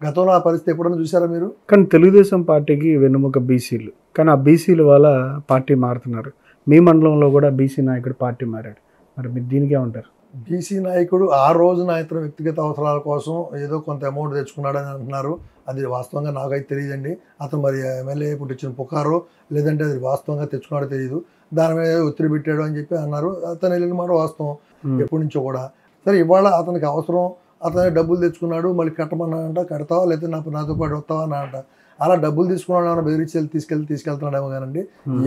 గతంలో ఆ పరిస్థితి ఎప్పుడన్నా చూసారా మీరు? కానీ తెలుగుదేశం పార్టీకి వెన్నుముక బీసీలు, కానీ ఆ బీసీల వల్ల పార్టీ మారుతున్నారు. మీ మండలంలో కూడా బీసీ నాయకుడు పార్టీ మారాడు. మరి మీరు దీనికే ఉంటారు? బీసీ నాయకుడు ఆ రోజున ఇతర వ్యక్తిగత అవసరాల కోసం ఏదో కొంత అమౌంట్ తెచ్చుకున్నాడని అంటున్నారు. అది వాస్తవంగా నాకైతే తెలియదండి. అతను మరి ఎమ్మెల్యే పుట్టించిన పుకారో లేదంటే అది వాస్తవంగా తెచ్చుకున్నాడో తెలియదు. దాని మీద ఒత్తిడి పెట్టాడు అని చెప్పి అన్నారు. అతను వెళ్ళిన మాట వాస్తవం ఎప్పటి నుంచో కూడా. సరే ఇవాళ అతనికి అవసరం, అతను డబ్బులు తెచ్చుకున్నాడు, మళ్ళీ కట్టమన్నాడంట, కడతావా లేకపోతే నాతో పాటు వస్తావా అన్నాడంట. అలా డబ్బులు తీసుకున్నాడు ఏమైనా బెదిరించి తీసుకెళ్తున్నాడేమో కానండి.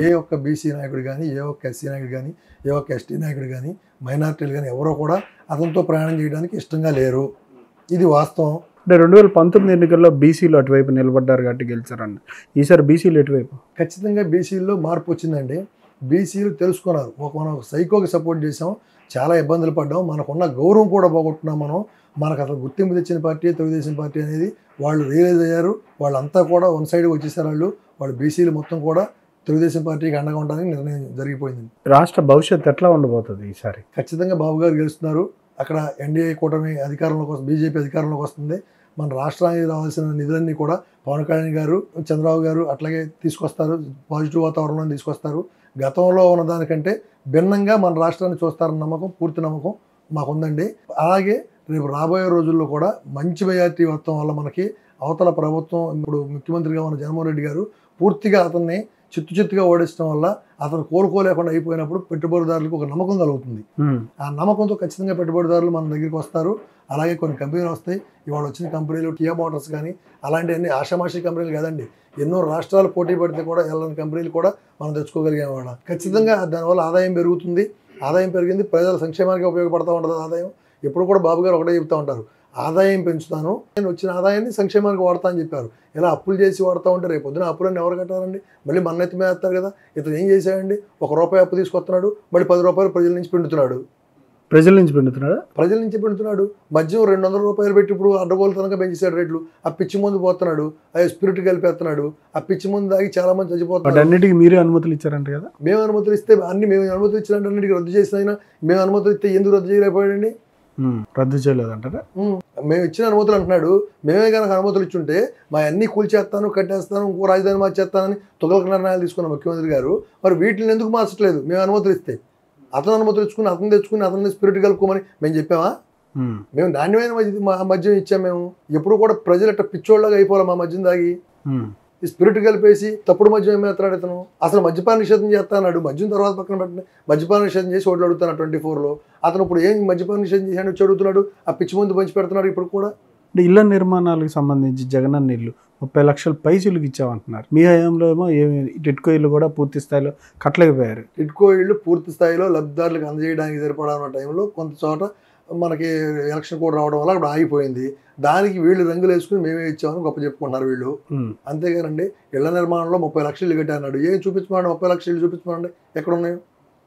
ఏ ఒక్క బీసీ నాయకుడు కానీ, ఏ ఒక్క ఎస్సీ నాయకుడు కానీ, ఏ ఒక్క ఎస్టీ నాయకుడు కానీ, మైనార్టీలు కానీ ఎవరో కూడా అతనితో ప్రయాణం చేయడానికి ఇష్టంగా లేరు. ఇది వాస్తవం. అంటే 2019 ఎన్నికల్లో బీసీలు అటువైపు నిలబడ్డారు కాబట్టి గెలిచారండి. ఈసారి బీసీలు ఎటువైపు? ఖచ్చితంగా బీసీల్లో మార్పు వచ్చిందండి. బీసీలు తెలుసుకున్నారు. మనం సైకోకి సపోర్ట్ చేసాం, చాలా ఇబ్బందులు పడ్డాం, మనకున్న గౌరవం కూడా పోగొట్టున్నాం. మనకు అసలు గుర్తింపు తెచ్చిన పార్టీ తెలుగుదేశం పార్టీ అనేది వాళ్ళు రియలైజ్ అయ్యారు. వాళ్ళంతా కూడా వన్ సైడ్గా వచ్చేసారు. వాళ్ళు బీసీలు మొత్తం కూడా తెలుగుదేశం పార్టీకి అండగా ఉండడానికి నిర్ణయం జరిగిపోయింది. రాష్ట్ర భవిష్యత్తు ఎట్లా ఉండబోతుంది ఈసారి? ఖచ్చితంగా బాబు గారు గెలుస్తున్నారు. అక్కడ ఎన్డీఏ కూటమి అధికారంలోకి వస్తుంది, బీజేపీ అధికారంలోకి వస్తుంది. మన రాష్ట్రానికి రావాల్సిన నిధులన్నీ కూడా పవన్ కళ్యాణ్ గారు, చంద్రబాబు గారు అట్లాగే తీసుకొస్తారు. పాజిటివ్ వాతావరణంలో తీసుకొస్తారు. గతంలో ఉన్న దానికంటే భిన్నంగా మన రాష్ట్రాన్ని చూస్తారన్న నమ్మకం, పూర్తి నమ్మకం మాకుందండి. అలాగే రేపు రాబోయే రోజుల్లో కూడా మంచి మెజారిటీ వస్తాం వల్ల మనకి అవతల ప్రభుత్వం ఇప్పుడు ముఖ్యమంత్రిగా ఉన్న జగన్మోహన్ రెడ్డి గారు పూర్తిగా అతన్ని చిత్తుగా ఓడించడం వల్ల అతను కోలుకోలేకుండా అయిపోయినప్పుడు పెట్టుబడిదారులకు ఒక నమ్మకం కలుగుతుంది. ఆ నమ్మకంతో ఖచ్చితంగా పెట్టుబడిదారులు మన దగ్గరికి వస్తారు. అలాగే కొన్ని కంపెనీలు వస్తాయి. ఇవాళ వచ్చిన కంపెనీలు కియా మోటార్స్ కానీ అలాంటివన్నీ ఆషామాషి కంపెనీలు కాదండి. ఎన్నో రాష్ట్రాలు పోటీ పడితే కూడా వెళ్ళని కంపెనీలు కూడా మనం తెచ్చుకోగలిగాం. వాళ్ళ ఖచ్చితంగా దానివల్ల ఆదాయం పెరుగుతుంది. ఆదాయం పెరిగింది, ప్రజల సంక్షేమానికి ఉపయోగపడుతూ ఉంటుంది ఆదాయం. ఎప్పుడు కూడా బాబు గారు ఒకటే చెప్తూ ఉంటారు, ఆదాయం పెంచుతాను, నేను వచ్చిన ఆదాయాన్ని సంక్షేమానికి వాడతా అని చెప్పారు. ఇలా అప్పులు చేసి వాడుతూ ఉంటే రేపు పొద్దున అప్పులన్నీ ఎవరు కట్టాలండి? మళ్ళీ మన నెత్తి మీద వేస్తారు కదా. ఇతను ఏం చేశాడండి? ₹1 అప్పు తీసుకొస్తున్నాడు, మళ్ళీ ₹10 ప్రజల నుంచి పిండుతున్నాడు. ప్రజల నుంచి పిండుతున్నాడు. మద్యం ₹200 పెట్టి ఇప్పుడు అడ్డగోలుతనంగా పెంచేశాడు రేట్లు. ఆ పిచ్చి ముందు పోతున్నాడు, అదే స్పిరిట్ కలిపేస్తున్నాడు. ఆ పిచ్చి ముందు దాగి చాలా మంది చచ్చిపోతున్నారు. అన్నిటికీ మీరే అనుమతులు ఇచ్చారంట కదా? మేము అనుమతులు ఇస్తే మేము అనుమతులు ఇచ్చినట్టు అన్నిటికీ రద్దు చేసిన ఆయన మేము అనుమతులు ఇస్తే ఎందుకు రద్దు చేయలేకపోయాడండి? రద్దు చేయలేదంటారా? మేము ఇచ్చిన అనుమతులు అంటున్నాడు. మేమే కనుక అనుమతులు ఇచ్చుంటే మా అన్ని కూల్చేస్తాను, కట్టేస్తాను, ఇంకో రాజధాని మార్చేస్తానని తుగలక నిర్ణయాలు తీసుకున్న ముఖ్యమంత్రి గారు మరి వీటిని ఎందుకు మార్చట్లేదు? మేము అనుమతులు ఇస్తే అతను అనుమతులు ఇచ్చుకుని అతను తెచ్చుకుని అతన్ని స్పిరిట్ కలుపుకోమని మేము చెప్పామా? మేము నాణ్యమైన మద్యం ఇచ్చాం. మేము ఎప్పుడు కూడా ప్రజలు అట్లా పిచ్చోళ్ళగా అయిపోవాలి మా మద్యం తాగి. ఈ స్పిరిట్ కలిపేసి తప్పుడు మద్యం ఏమేస్తాడు ఇతను. అసలు మద్యపాన నిషేధం చేస్తాడు. మద్యం తర్వాత పక్కన పెట్టండి, మద్యపాన నిషేధం చేసి ఓట్లు అడుగుతాను 24లో. అతను ఇప్పుడు ఏం మద్యపాన నిషేధం చేశాడు వచ్చి అడుగుతున్నాడు. ఆ పిచ్చి ముందు పంచి పెడుతున్నాడు ఇప్పుడు కూడా. అంటే ఇళ్ల నిర్మాణాలకు సంబంధించి జగనన్న ఇల్లు 30 లక్షల పైసలు ఇచ్చామంటున్నారు. మీ హయాంలో ఏమో ఏమి టిట్కో ఇల్లు కూడా పూర్తి స్థాయిలో కట్టలేకపోయారు. టిట్కో ఇళ్ళు పూర్తి స్థాయిలో లబ్ధిదారులకు అందజేయడానికి సరిపడా ఉన్న టైంలో కొంత చోట మనకి ఎలక్షన్ కూడా రావడం వల్ల అక్కడ ఆగిపోయింది. దానికి వీళ్ళు రంగులు వేసుకుని మేమే ఇచ్చామని గొప్ప చెప్పుకుంటున్నారు వీళ్ళు. అంతేగానండి ఇళ్ల నిర్మాణంలో 30 లక్షలు ఇల్లు కట్టాడు. ఏం చూపించమండి? 30 లక్షలు ఇల్లు చూపించమండి ఎక్కడ ఉన్నాయో?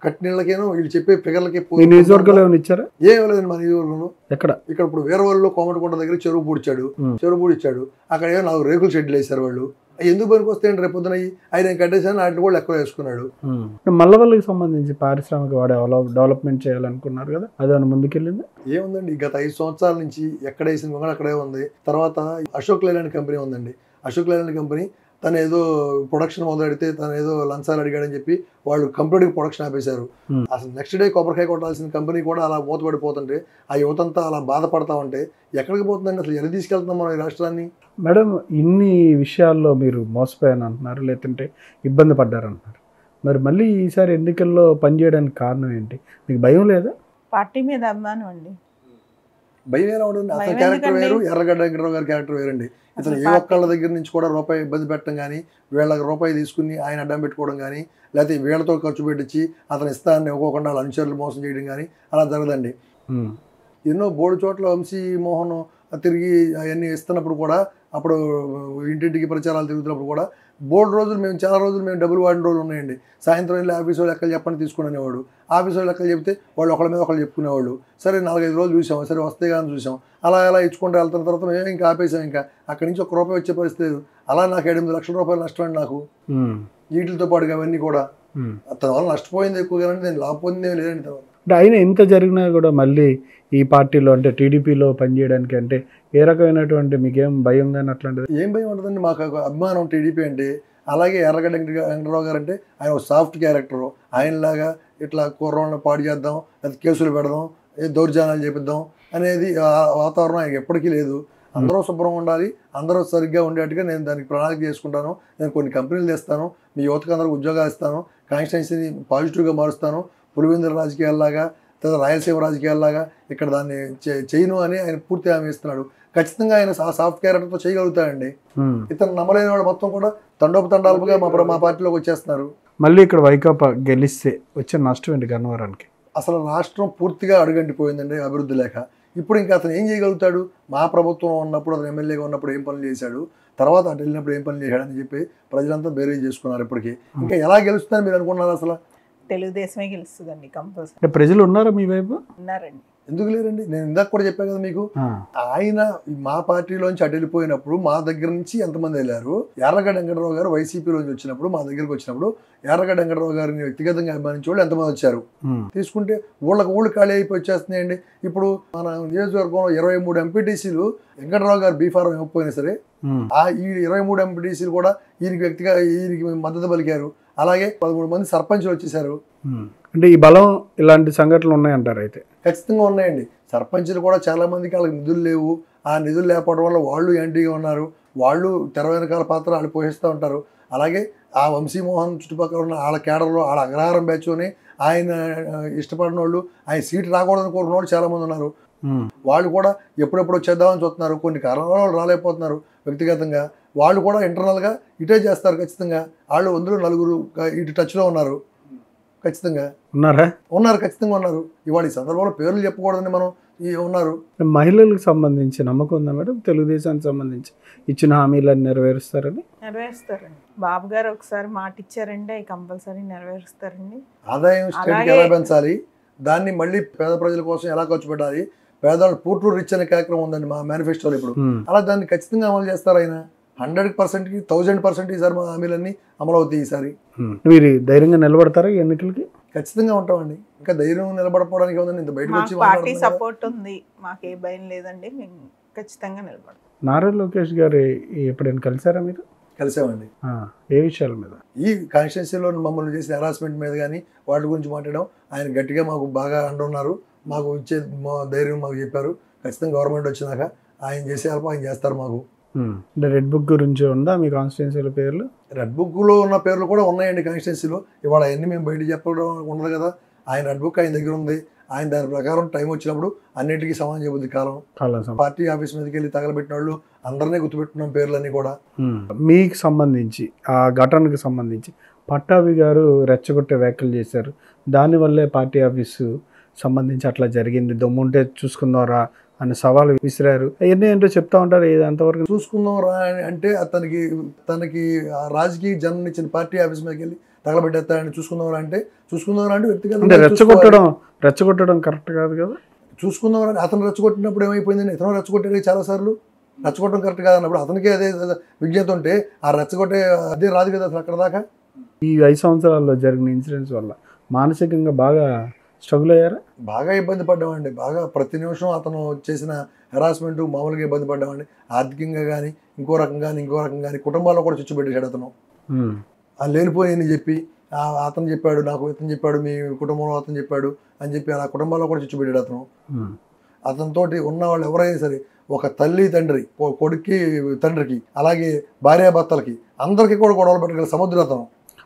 కట్టినీళ్ళకేనో వీళ్ళు చెప్పే ఫిగర్లకి నియోజకవర్గంలో ఏమైనా ఇచ్చారా? ఏం లేదండి మా నియోజకవర్గంలో. ఇక్కడ ఇప్పుడు వేరే వాళ్ళు కోమటికొండ దగ్గర చెరువు పూడిచ్చాడు. అక్కడ ఏమో 4 రేకుల షెడ్లు వేశారు వాళ్ళు. ఎందుకు పనికి వస్తాయండి? రేపు పొద్దున ఆయన కట్టేసాను వాటిని కూడా లెక్క వేసుకున్నాడు. మల్లవల్లికి సంబంధించి పారిశ్రామిక డెవలప్మెంట్ చేయాలనుకున్నారు కదా, అదే ముందుకెళ్ళింది. ఏముందండి గత 5 సంవత్సరాల నుంచి ఎక్కడ వేసిన కూడా అక్కడే ఉంది. తర్వాత అశోక్ లేలాండ్ కంపెనీ ఉందండి. అశోక్ లేలాండ్ కంపెనీ తను ఏదో ప్రొడక్షన్ మొదలెడితే తను ఏదో లంచాలు అడిగాడని చెప్పి వాళ్ళు కంప్లీట్గా ప్రొడక్షన్ ఆపేశారు. అసలు నెక్స్ట్ డే కొబ్బరికాయ కొట్టాల్సిన కంపెనీ కూడా అలా మూతపడిపోతుంటే ఆ యువతంతా అలా బాధపడతా ఉంటే ఎక్కడికి పోతుందండి? అసలు ఎలా తీసుకెళ్తున్నాం మనం ఈ రాష్ట్రాన్ని? మేడం, ఇన్ని విషయాల్లో మీరు మోసపోయాను అంటున్నారు, లేదంటే ఇబ్బంది పడ్డారంటున్నారు. మరి మళ్ళీ ఈసారి ఎన్నికల్లో పనిచేయడానికి కారణం ఏంటి? మీకు భయం లేదా? పార్టీ మీద అభిమానం అండి. భయం ఎలా ఉంటుంది? అతని క్యారెక్టర్ వేరు, ఎర్రగడ్డ వెంకటరావు గారి క్యారెక్టర్ వేరండి. ఇతను ఏ ఒక్కళ్ళ దగ్గర నుంచి కూడా రూపాయి ఇబ్బంది పెట్టడం కానీ, వీళ్ళకి రూపాయి తీసుకుని ఆయన అడ్డం పెట్టుకోవడం కానీ, లేకపోతే వీళ్ళతో ఖర్చు పెట్టించి అతను ఇస్తాన్ని ఇవ్వకుండా వాళ్ళ అనుచరులు మోసం చేయడం కానీ అలా జరగదండి. ఎన్నో బోర్డు చోట్ల వంశీ మోహన్ తిరిగి అవన్నీ ఇస్తున్నప్పుడు కూడా, అప్పుడు ఇంటింటికి ప్రచారాలు తిరుగుతున్నప్పుడు కూడా బోర్డు రోజులు మేము చాలా రోజులు మేము డబ్బులు వాడిన రోజులు ఉన్నాయండి. సాయంత్రం వెళ్ళి ఆఫీస్ వాళ్ళు లెక్కలు చెప్పండి తీసుకునేవాడు. ఆఫీస్ వాళ్ళు లెక్కలు చెప్తే వాళ్ళు ఒకళ్ళ మీద ఒకళ్ళు చెప్పుకునేవాళ్ళు. సరే 4-5 రోజులు చూసాం, సరే వస్తే కానీ చూసాం. అలా ఇచ్చుకుంటూ వెళ్తున్న తర్వాత మేము ఇంకా ఆపేసాం. ఇంకా అక్కడి నుంచి ₹1 వచ్చే పరిస్థితి లేదు. అలా నాకు 8 లక్షల రూపాయలు నష్టం అండి నాకు వీటితో పాటుగా అవన్నీ కూడా. తన వల్ల నష్టపోయింది ఎక్కువ కానీ నేను లాభ పొందిందే లేదండి. తన అంటే ఆయన ఎంత జరిగినా కూడా మళ్ళీ ఈ పార్టీలో అంటే టీడీపీలో పనిచేయడానికి అంటే ఏ రకమైనటువంటి మీకేం భయం కానీ అట్లాంటిది? ఏం భయం ఉంటుందండి? మాకు అభిమానం టీడీపీ అంటే. అలాగే ఎర్రగడ్డ వెంకటరావు గారు అంటే ఆయన ఒక సాఫ్ట్ క్యారెక్టరు. ఆయనలాగా ఇట్లా కుర్రోళ్ళని పాడు చేద్దాం, లేదా కేసులు పెడదాం, దౌర్జన్యాలు చేపిద్దాం అనేది వాతావరణం ఆయనకి ఎప్పటికీ లేదు. అందరూ శుభ్రంగా ఉండాలి, అందరూ సరిగ్గా ఉండేట్టుగా నేను దానికి ప్రణాళిక చేసుకుంటాను. నేను కొన్ని కంపెనీలు తెస్తాను, మీ యువతకు అందరికి ఉద్యోగాలు ఇస్తాను, కాన్స్టిట్యున్సీని పాజిటివ్గా మారుస్తాను, పులివెందుల రాజకీయాల్లాగా లేదా రాయలసీమ రాజకీయాల్లాగా ఇక్కడ దాన్ని చేయను అని ఆయన పూర్తి హామీ ఇస్తున్నాడు. ఖచ్చితంగా ఆయన సాఫ్ట్ క్యారెక్టర్తో చేయగలుగుతాడండి. ఇతను నమ్మలేని వాడు మొత్తం కూడా తండోపతండాలుగా మా పార్టీలోకి వచ్చేస్తున్నారు. మళ్ళీ ఇక్కడ వైకాపా గెలిస్తే వచ్చే నష్టం ఏంటి గన్నవరానికి? అసలు రాష్ట్రం పూర్తిగా అడుగంటిపోయిందండి అభివృద్ధి లేక. ఇప్పుడు ఇంకా అతను ఏం చేయగలుగుతాడు? మా ప్రభుత్వం ఉన్నప్పుడు అతను ఎమ్మెల్యేగా ఉన్నప్పుడు ఏం పనులు చేశాడు, తర్వాత అటు వెళ్ళినప్పుడు ఏం పనులు చేశాడని చెప్పి ప్రజలంతా బేరేజ్ చేసుకున్నారు. ఇప్పటికీ ఇంకా ఎలా గెలుస్తుందని మీరు అనుకున్నారు? అసలు తెలుగుదేశమే గెలుస్తుందండి కంపల్సరీ. అంటే ప్రజలు ఉన్నారా మీ వైపు? ఉన్నారండి. ఎందుకు లేరండి? నేను ఇందాక కూడా చెప్పాను కదా మీకు. ఆయన మా పార్టీలోంచి అటు వెళ్ళిపోయినప్పుడు మా దగ్గర నుంచి ఎంతమంది వెళ్ళారు? ఎర్రగడ్డ వెంకటరావు గారు వైసీపీలోంచి వచ్చినప్పుడు మా దగ్గరికి వచ్చినప్పుడు ఎర్రగడ్డ వెంకటరావు గారిని వ్యక్తిగతంగా అభిమానించే వాళ్ళు ఎంతమంది వచ్చారు? తీసుకుంటే ఊళ్ళు ఖాళీ అయిపోయి వచ్చేస్తున్నాయండి. ఇప్పుడు మన నియోజకవర్గంలో 23 ఎంపీటీసీలు వెంకటరావు గారు బీఫారం ఇవ్వకపోయినా సరే ఈ 23 ఎంపీటీసీలు కూడా ఈయనకి మద్దతు పలికారు. అలాగే 13 మంది సర్పంచ్లు వచ్చేసారు. అంటే ఈ బలం ఇలాంటి సంఘటనలు ఉన్నాయంటారు? అయితే ఖచ్చితంగా ఉన్నాయండి. సర్పంచ్లు కూడా చాలా మందికి వాళ్ళకి నిధులు లేవు. ఆ నిధులు లేకపోవడం వల్ల వాళ్ళు యాంటీగా ఉన్నారు. వాళ్ళు తెర వెనకాల పాత్ర వాళ్ళు పోషిస్తూ ఉంటారు. అలాగే ఆ వంశీమోహన్ చుట్టుపక్కల ఉన్న వాళ్ళ కేడర్లో వాళ్ళ అగ్రహారం బ్యాచ్ని ఆయన ఇష్టపడిన వాళ్ళు, ఆయన సీట్ రాకూడదని కోరుకున్న వాళ్ళు చాలామంది ఉన్నారు. వాళ్ళు కూడా ఎప్పుడెప్పుడు వచ్చేద్దామని చూస్తున్నారు. కొన్ని కారణాల వాళ్ళు రాలేకపోతున్నారు వ్యక్తిగతంగా. వాళ్ళు కూడా ఇంటర్నల్గా ఇటే చేస్తారు ఖచ్చితంగా. వాళ్ళు అందులో 4 ఇటు టచ్లో ఉన్నారు. ఖచ్చితంగా ఉన్నారు, ఖచ్చితంగా ఉన్నారు. ఇవాళ ఈ సందర్భంలో పేర్లు చెప్పకూడదని మనం ఉన్నారు. మహిళలకు సంబంధించి నమ్మకం ఉందా మేడం? తెలుగుదేశానికి సంబంధించి ఇచ్చిన హామీలను నెరవేరుస్తారండి? నెరవేరుస్తారండి. బాబు గారు ఒకసారి మాట ఇచ్చారండి, అవి కంపల్సరీ నెరవేరుస్తారండి. ఆదాయం స్టేట్కి ఎలా పెంచాలి, దాన్ని మళ్ళీ పేద ప్రజల కోసం ఎలా ఖర్చు పెట్టాలి, పేదవాళ్ళు పూర్తి రిచ్ అనే కార్యక్రమం ఉందండి మా మేనిఫెస్టోలో ఇప్పుడు. అలా దాన్ని ఖచ్చితంగా అమలు చేస్తారు ఆయన. 100%కి 1000% ఈసారి మా హామీలన్నీ అమలు అవుతాయి. ఈసారి మీరు ధైర్యంగా నిలబడతారా ఎన్నికలకి? ఖచ్చితంగా ఉంటామండి. ఇంకా ధైర్యం నిలబడపోవడానికి ఉందండి. ఇంత బయటకు వచ్చి పార్టీ మాట్లాడుతున్నారు కదా. సపోర్ట్ ఉంది, మాకే భయం లేదండి, మేము ఖచ్చితంగా నిలబడతాం. నారా లోకేష్ గారు ఎప్పుడైనా కలిసారా మీరు? కలిసామండి. ఏ విషయాల మీద? ఈ కాన్స్టిట్యున్సీలో మమ్మల్ని చేసిన హెరాస్మెంట్ మీద కానీ వాటి గురించి మాట్లాడడం, ఆయన గట్టిగా మాకు బాగా అంటున్నారు, మాకు ఇచ్చే ధైర్యం మాకు చెప్పారు. ఖచ్చితంగా గవర్నమెంట్ వచ్చినాక ఆయన చేసే హెల్ప్ ఆయన చేస్తారు మాకు. అంటే రెడ్ బుక్ గురించి ఉందా మీ కాన్స్టిట్యున్సీల పేర్లు? రెడ్ బుక్లో ఉన్న పేర్లు కూడా ఉన్నాయండి కాన్స్టిట్యున్సీలో. ఇవాళ అవన్నీ మేము బయట చెప్పడం ఉండదు కదా. ఆయన రెడ్ బుక్ ఆయన దగ్గర ఉంది. ఆయన దాని ప్రకారం టైం వచ్చినప్పుడు అన్నింటికీ సమానం చెబుద్ది కాలం. పార్టీ ఆఫీస్ మీదకి వెళ్ళి తగలబెట్టిన వాళ్ళు అందరినీ గుర్తుపెట్టుకున్నాం పేర్లన్నీ కూడా. మీకు సంబంధించి ఆ ఘటనకు సంబంధించి పట్టాభి గారు రెచ్చగొట్టే వ్యాఖ్యలు చేశారు, దానివల్లే పార్టీ ఆఫీసు సంబంధించి అట్లా జరిగింది, దమ్ముంటే చూసుకుందాంరా అని సవాలు విసిరారు. అవన్నీ ఏంటో చెప్తా ఉంటారు. ఇది అంతవరకు చూసుకుందాం రా అంటే తనకి రాజకీయ జన్మ ఇచ్చిన పార్టీ ఆఫీస్ మీదకి వెళ్ళి తగలబెట్టేస్తాడని చూసుకుందాం రా అంటే వ్యక్తిగతంగా రెచ్చగొట్టడం కరెక్ట్ కాదు కదా. చూసుకుందాం రా అతను రెచ్చగొట్టినప్పుడు ఏమైపోయిందండి, ఇతను రెచ్చగొట్టాడు చాలా సార్లు. రెచ్చగొట్టడం కరెక్ట్ కాదన్నప్పుడు అతనికి అదే విజ్ఞత ఉంటే ఆ రెచ్చగొట్టే అదే రాదు కదా అసలు అక్కడ దాకా. ఈ 5 సంవత్సరాల్లో జరిగిన ఇన్సిడెంట్స్ వల్ల మానసికంగా బాగా స్ట్రగుల్ అయ్యారా? బాగా ఇబ్బంది పడ్డామండి. బాగా ప్రతి నిమిషం అతను చేసిన హెరాస్మెంట్ మామూలుగా ఇబ్బంది పడ్డామండి. ఆర్థికంగా కానీ ఇంకో రకం కానీ కుటుంబాల్లో కూడా చిచ్చు పెట్టేశాడు అతను. ఆ లేనిపోయి చెప్పి అతను చెప్పాడు నాకు, ఇతను చెప్పాడు మీ కుటుంబంలో అతను చెప్పాడు అని చెప్పి అలా కుటుంబాల్లో కూడా చిచ్చు పెట్టాడు అతను. అతనితోటి ఉన్న వాళ్ళు ఎవరైనా సరే, ఒక తల్లి తండ్రి, కొడుక్కి తండ్రికి, అలాగే భార్యాభర్తలకి అందరికీ కూడా గొడవలు పెట్టగల సముద్రం అతను.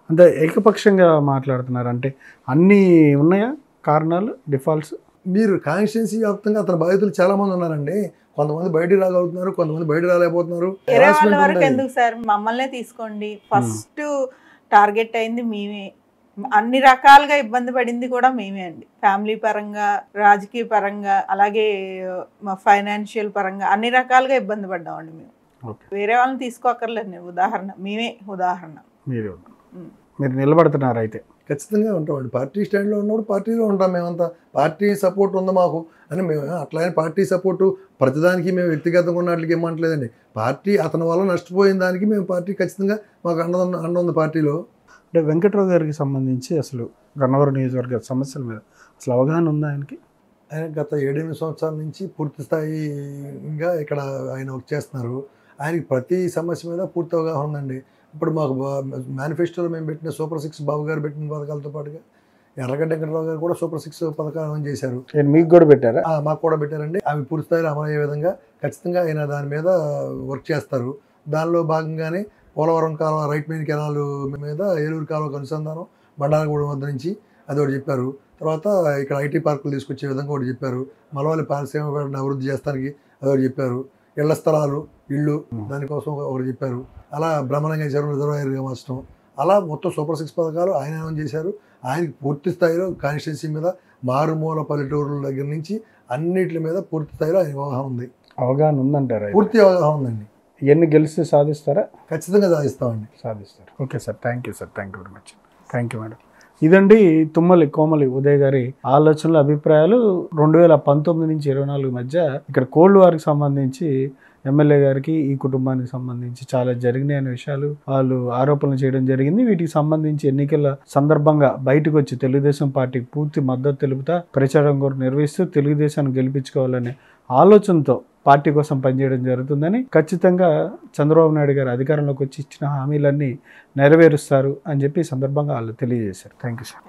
అంటే ఏకపక్షంగా మాట్లాడుతున్నారు అంటే అన్నీ ఉన్నాయా కారణాలు, డిఫాల్ట్స్? మీరు కాన్స్టిట్యున్సీ వ్యాప్తంగా అతని బాధితులు చాలా మంది ఉన్నారండి. కొంతమంది బయటికి రాగలుగుతున్నారు, కొంతమంది బయట రాలేకపోతున్నారు. ఎందుకు సార్ మమ్మల్నే తీసుకోండి, ఫస్ట్ టార్గెట్ అయింది మేమే, అన్ని రకాలుగా ఇబ్బంది పడింది కూడా మేమే అండి. ఫ్యామిలీ పరంగా, రాజకీయ పరంగా, అలాగే ఫైనాన్షియల్ పరంగా అన్ని రకాలుగా ఇబ్బంది పడ్డామండి మేము. వేరే వాళ్ళని తీసుకోకర్లేదు, ఉదాహరణ మేమే ఉదాహరణ. మీరు నిలబడుతున్నారు అయితే? ఖచ్చితంగా ఉంటామండి. పార్టీ స్టాండ్లో ఉన్నప్పుడు పార్టీలో ఉంటాం మేమంతా. పార్టీ సపోర్ట్ ఉంది మాకు అని మేము అట్లానే పార్టీ సపోర్టు ప్రతిదానికి మేము వ్యక్తిగతంగా ఉన్నట్లకి ఏమంటలేదండి. పార్టీ అతని వల్ల నష్టపోయిన దానికి మేము పార్టీ ఖచ్చితంగా మాకు అండ ఉంది పార్టీలో. అంటే వెంకట్రావు గారికి సంబంధించి అసలు గన్నవరం నియోజకవర్గ సమస్యల మీద అసలు అవగాహన ఉందా ఆయనకి? ఆయన గత 7-8 సంవత్సరాల నుంచి పూర్తి స్థాయిగా ఇక్కడ ఆయన వర్క్ చేస్తున్నారు. ఆయనకి ప్రతి సమస్య మీద పూర్తి అవగాహన ఉందండి. ఇప్పుడు మాకు మేనిఫెస్టోలో మేము పెట్టిన సూపర్ 6 బాబు గారు పెట్టిన పథకాలతో పాటుగా ఎర్రగడ్డ వెంకటరావు గారు కూడా సూపర్ 6 పథకాలు చేశారు. మీకు కూడా పెట్టారా? మాకు కూడా పెట్టారండి. అవి పూర్తి స్థాయిలో అమలయ్యే విధంగా ఖచ్చితంగా ఆయన దాని మీద వర్క్ చేస్తారు. దానిలో భాగంగానే పోలవరం కాలువ రైట్ మెయిన్ కెనాల్ మీద ఏలూరు కాలువకు అనుసంధానం బండారగూడెం వద్ద నుంచి అది ఒకటి చెప్పారు. తర్వాత ఇక్కడ ఐటీ పార్కులు తీసుకొచ్చే విధంగా ఒకటి చెప్పారు. మలవాలి పారిశ్రామిక అభివృద్ధి చేస్తానికి అది ఒకటి చెప్పారు. ఇళ్ల స్థలాలు, ఇళ్ళు దానికోసం ఒకటి చెప్పారు. అలా బ్రహ్మరంగ చెరువు రిజర్వాయర్గా మార్చడం, అలా మొత్తం సూపర్ 6 పథకాలు ఆయన ఏమైనా చేశారు. ఆయనకి పూర్తి స్థాయిలో కాన్స్టిట్యున్సీ మీద, మారుమూల పల్లెటూరుల దగ్గర నుంచి అన్నిటి మీద పూర్తి స్థాయిలో ఆయన అవగాహన ఉందంటారా? పూర్తి అవగాహన ఉందండి. ఎన్ని గెలిస్తే సాధిస్తారా? ఖచ్చితంగా సాధిస్తామండి. సాధిస్తారు. Okay sir, thank you sir, thank you very much. Thank you madam. ఇదండి తుమ్మలి కోమలి ఉదయ్ గారి ఆలోచనలు, అభిప్రాయాలు 2019 నుంచి 2024 మధ్య ఇక్కడ కోల్డ్ వార్కి సంబంధించి ఎమ్మెల్యే గారికి, ఈ కుటుంబానికి సంబంధించి చాలా జరిగినాయి అనే విషయాలు వాళ్ళు ఆరోపణలు చేయడం జరిగింది. వీటికి సంబంధించి ఎన్నికల సందర్భంగా బయటకు వచ్చి తెలుగుదేశం పార్టీకి పూర్తి మద్దతు తెలుపుతా ప్రచారం కూడా నిర్వహిస్తూ తెలుగుదేశాన్ని గెలిపించుకోవాలనే ఆలోచనతో పార్టీ కోసం పనిచేయడం జరుగుతుందని, ఖచ్చితంగా చంద్రబాబు నాయుడు గారు అధికారంలోకి వచ్చి ఇచ్చిన హామీలన్నీ నెరవేరుస్తారు అని చెప్పి ఈ సందర్భంగా వాళ్ళు తెలియజేశారు. Thank you sir.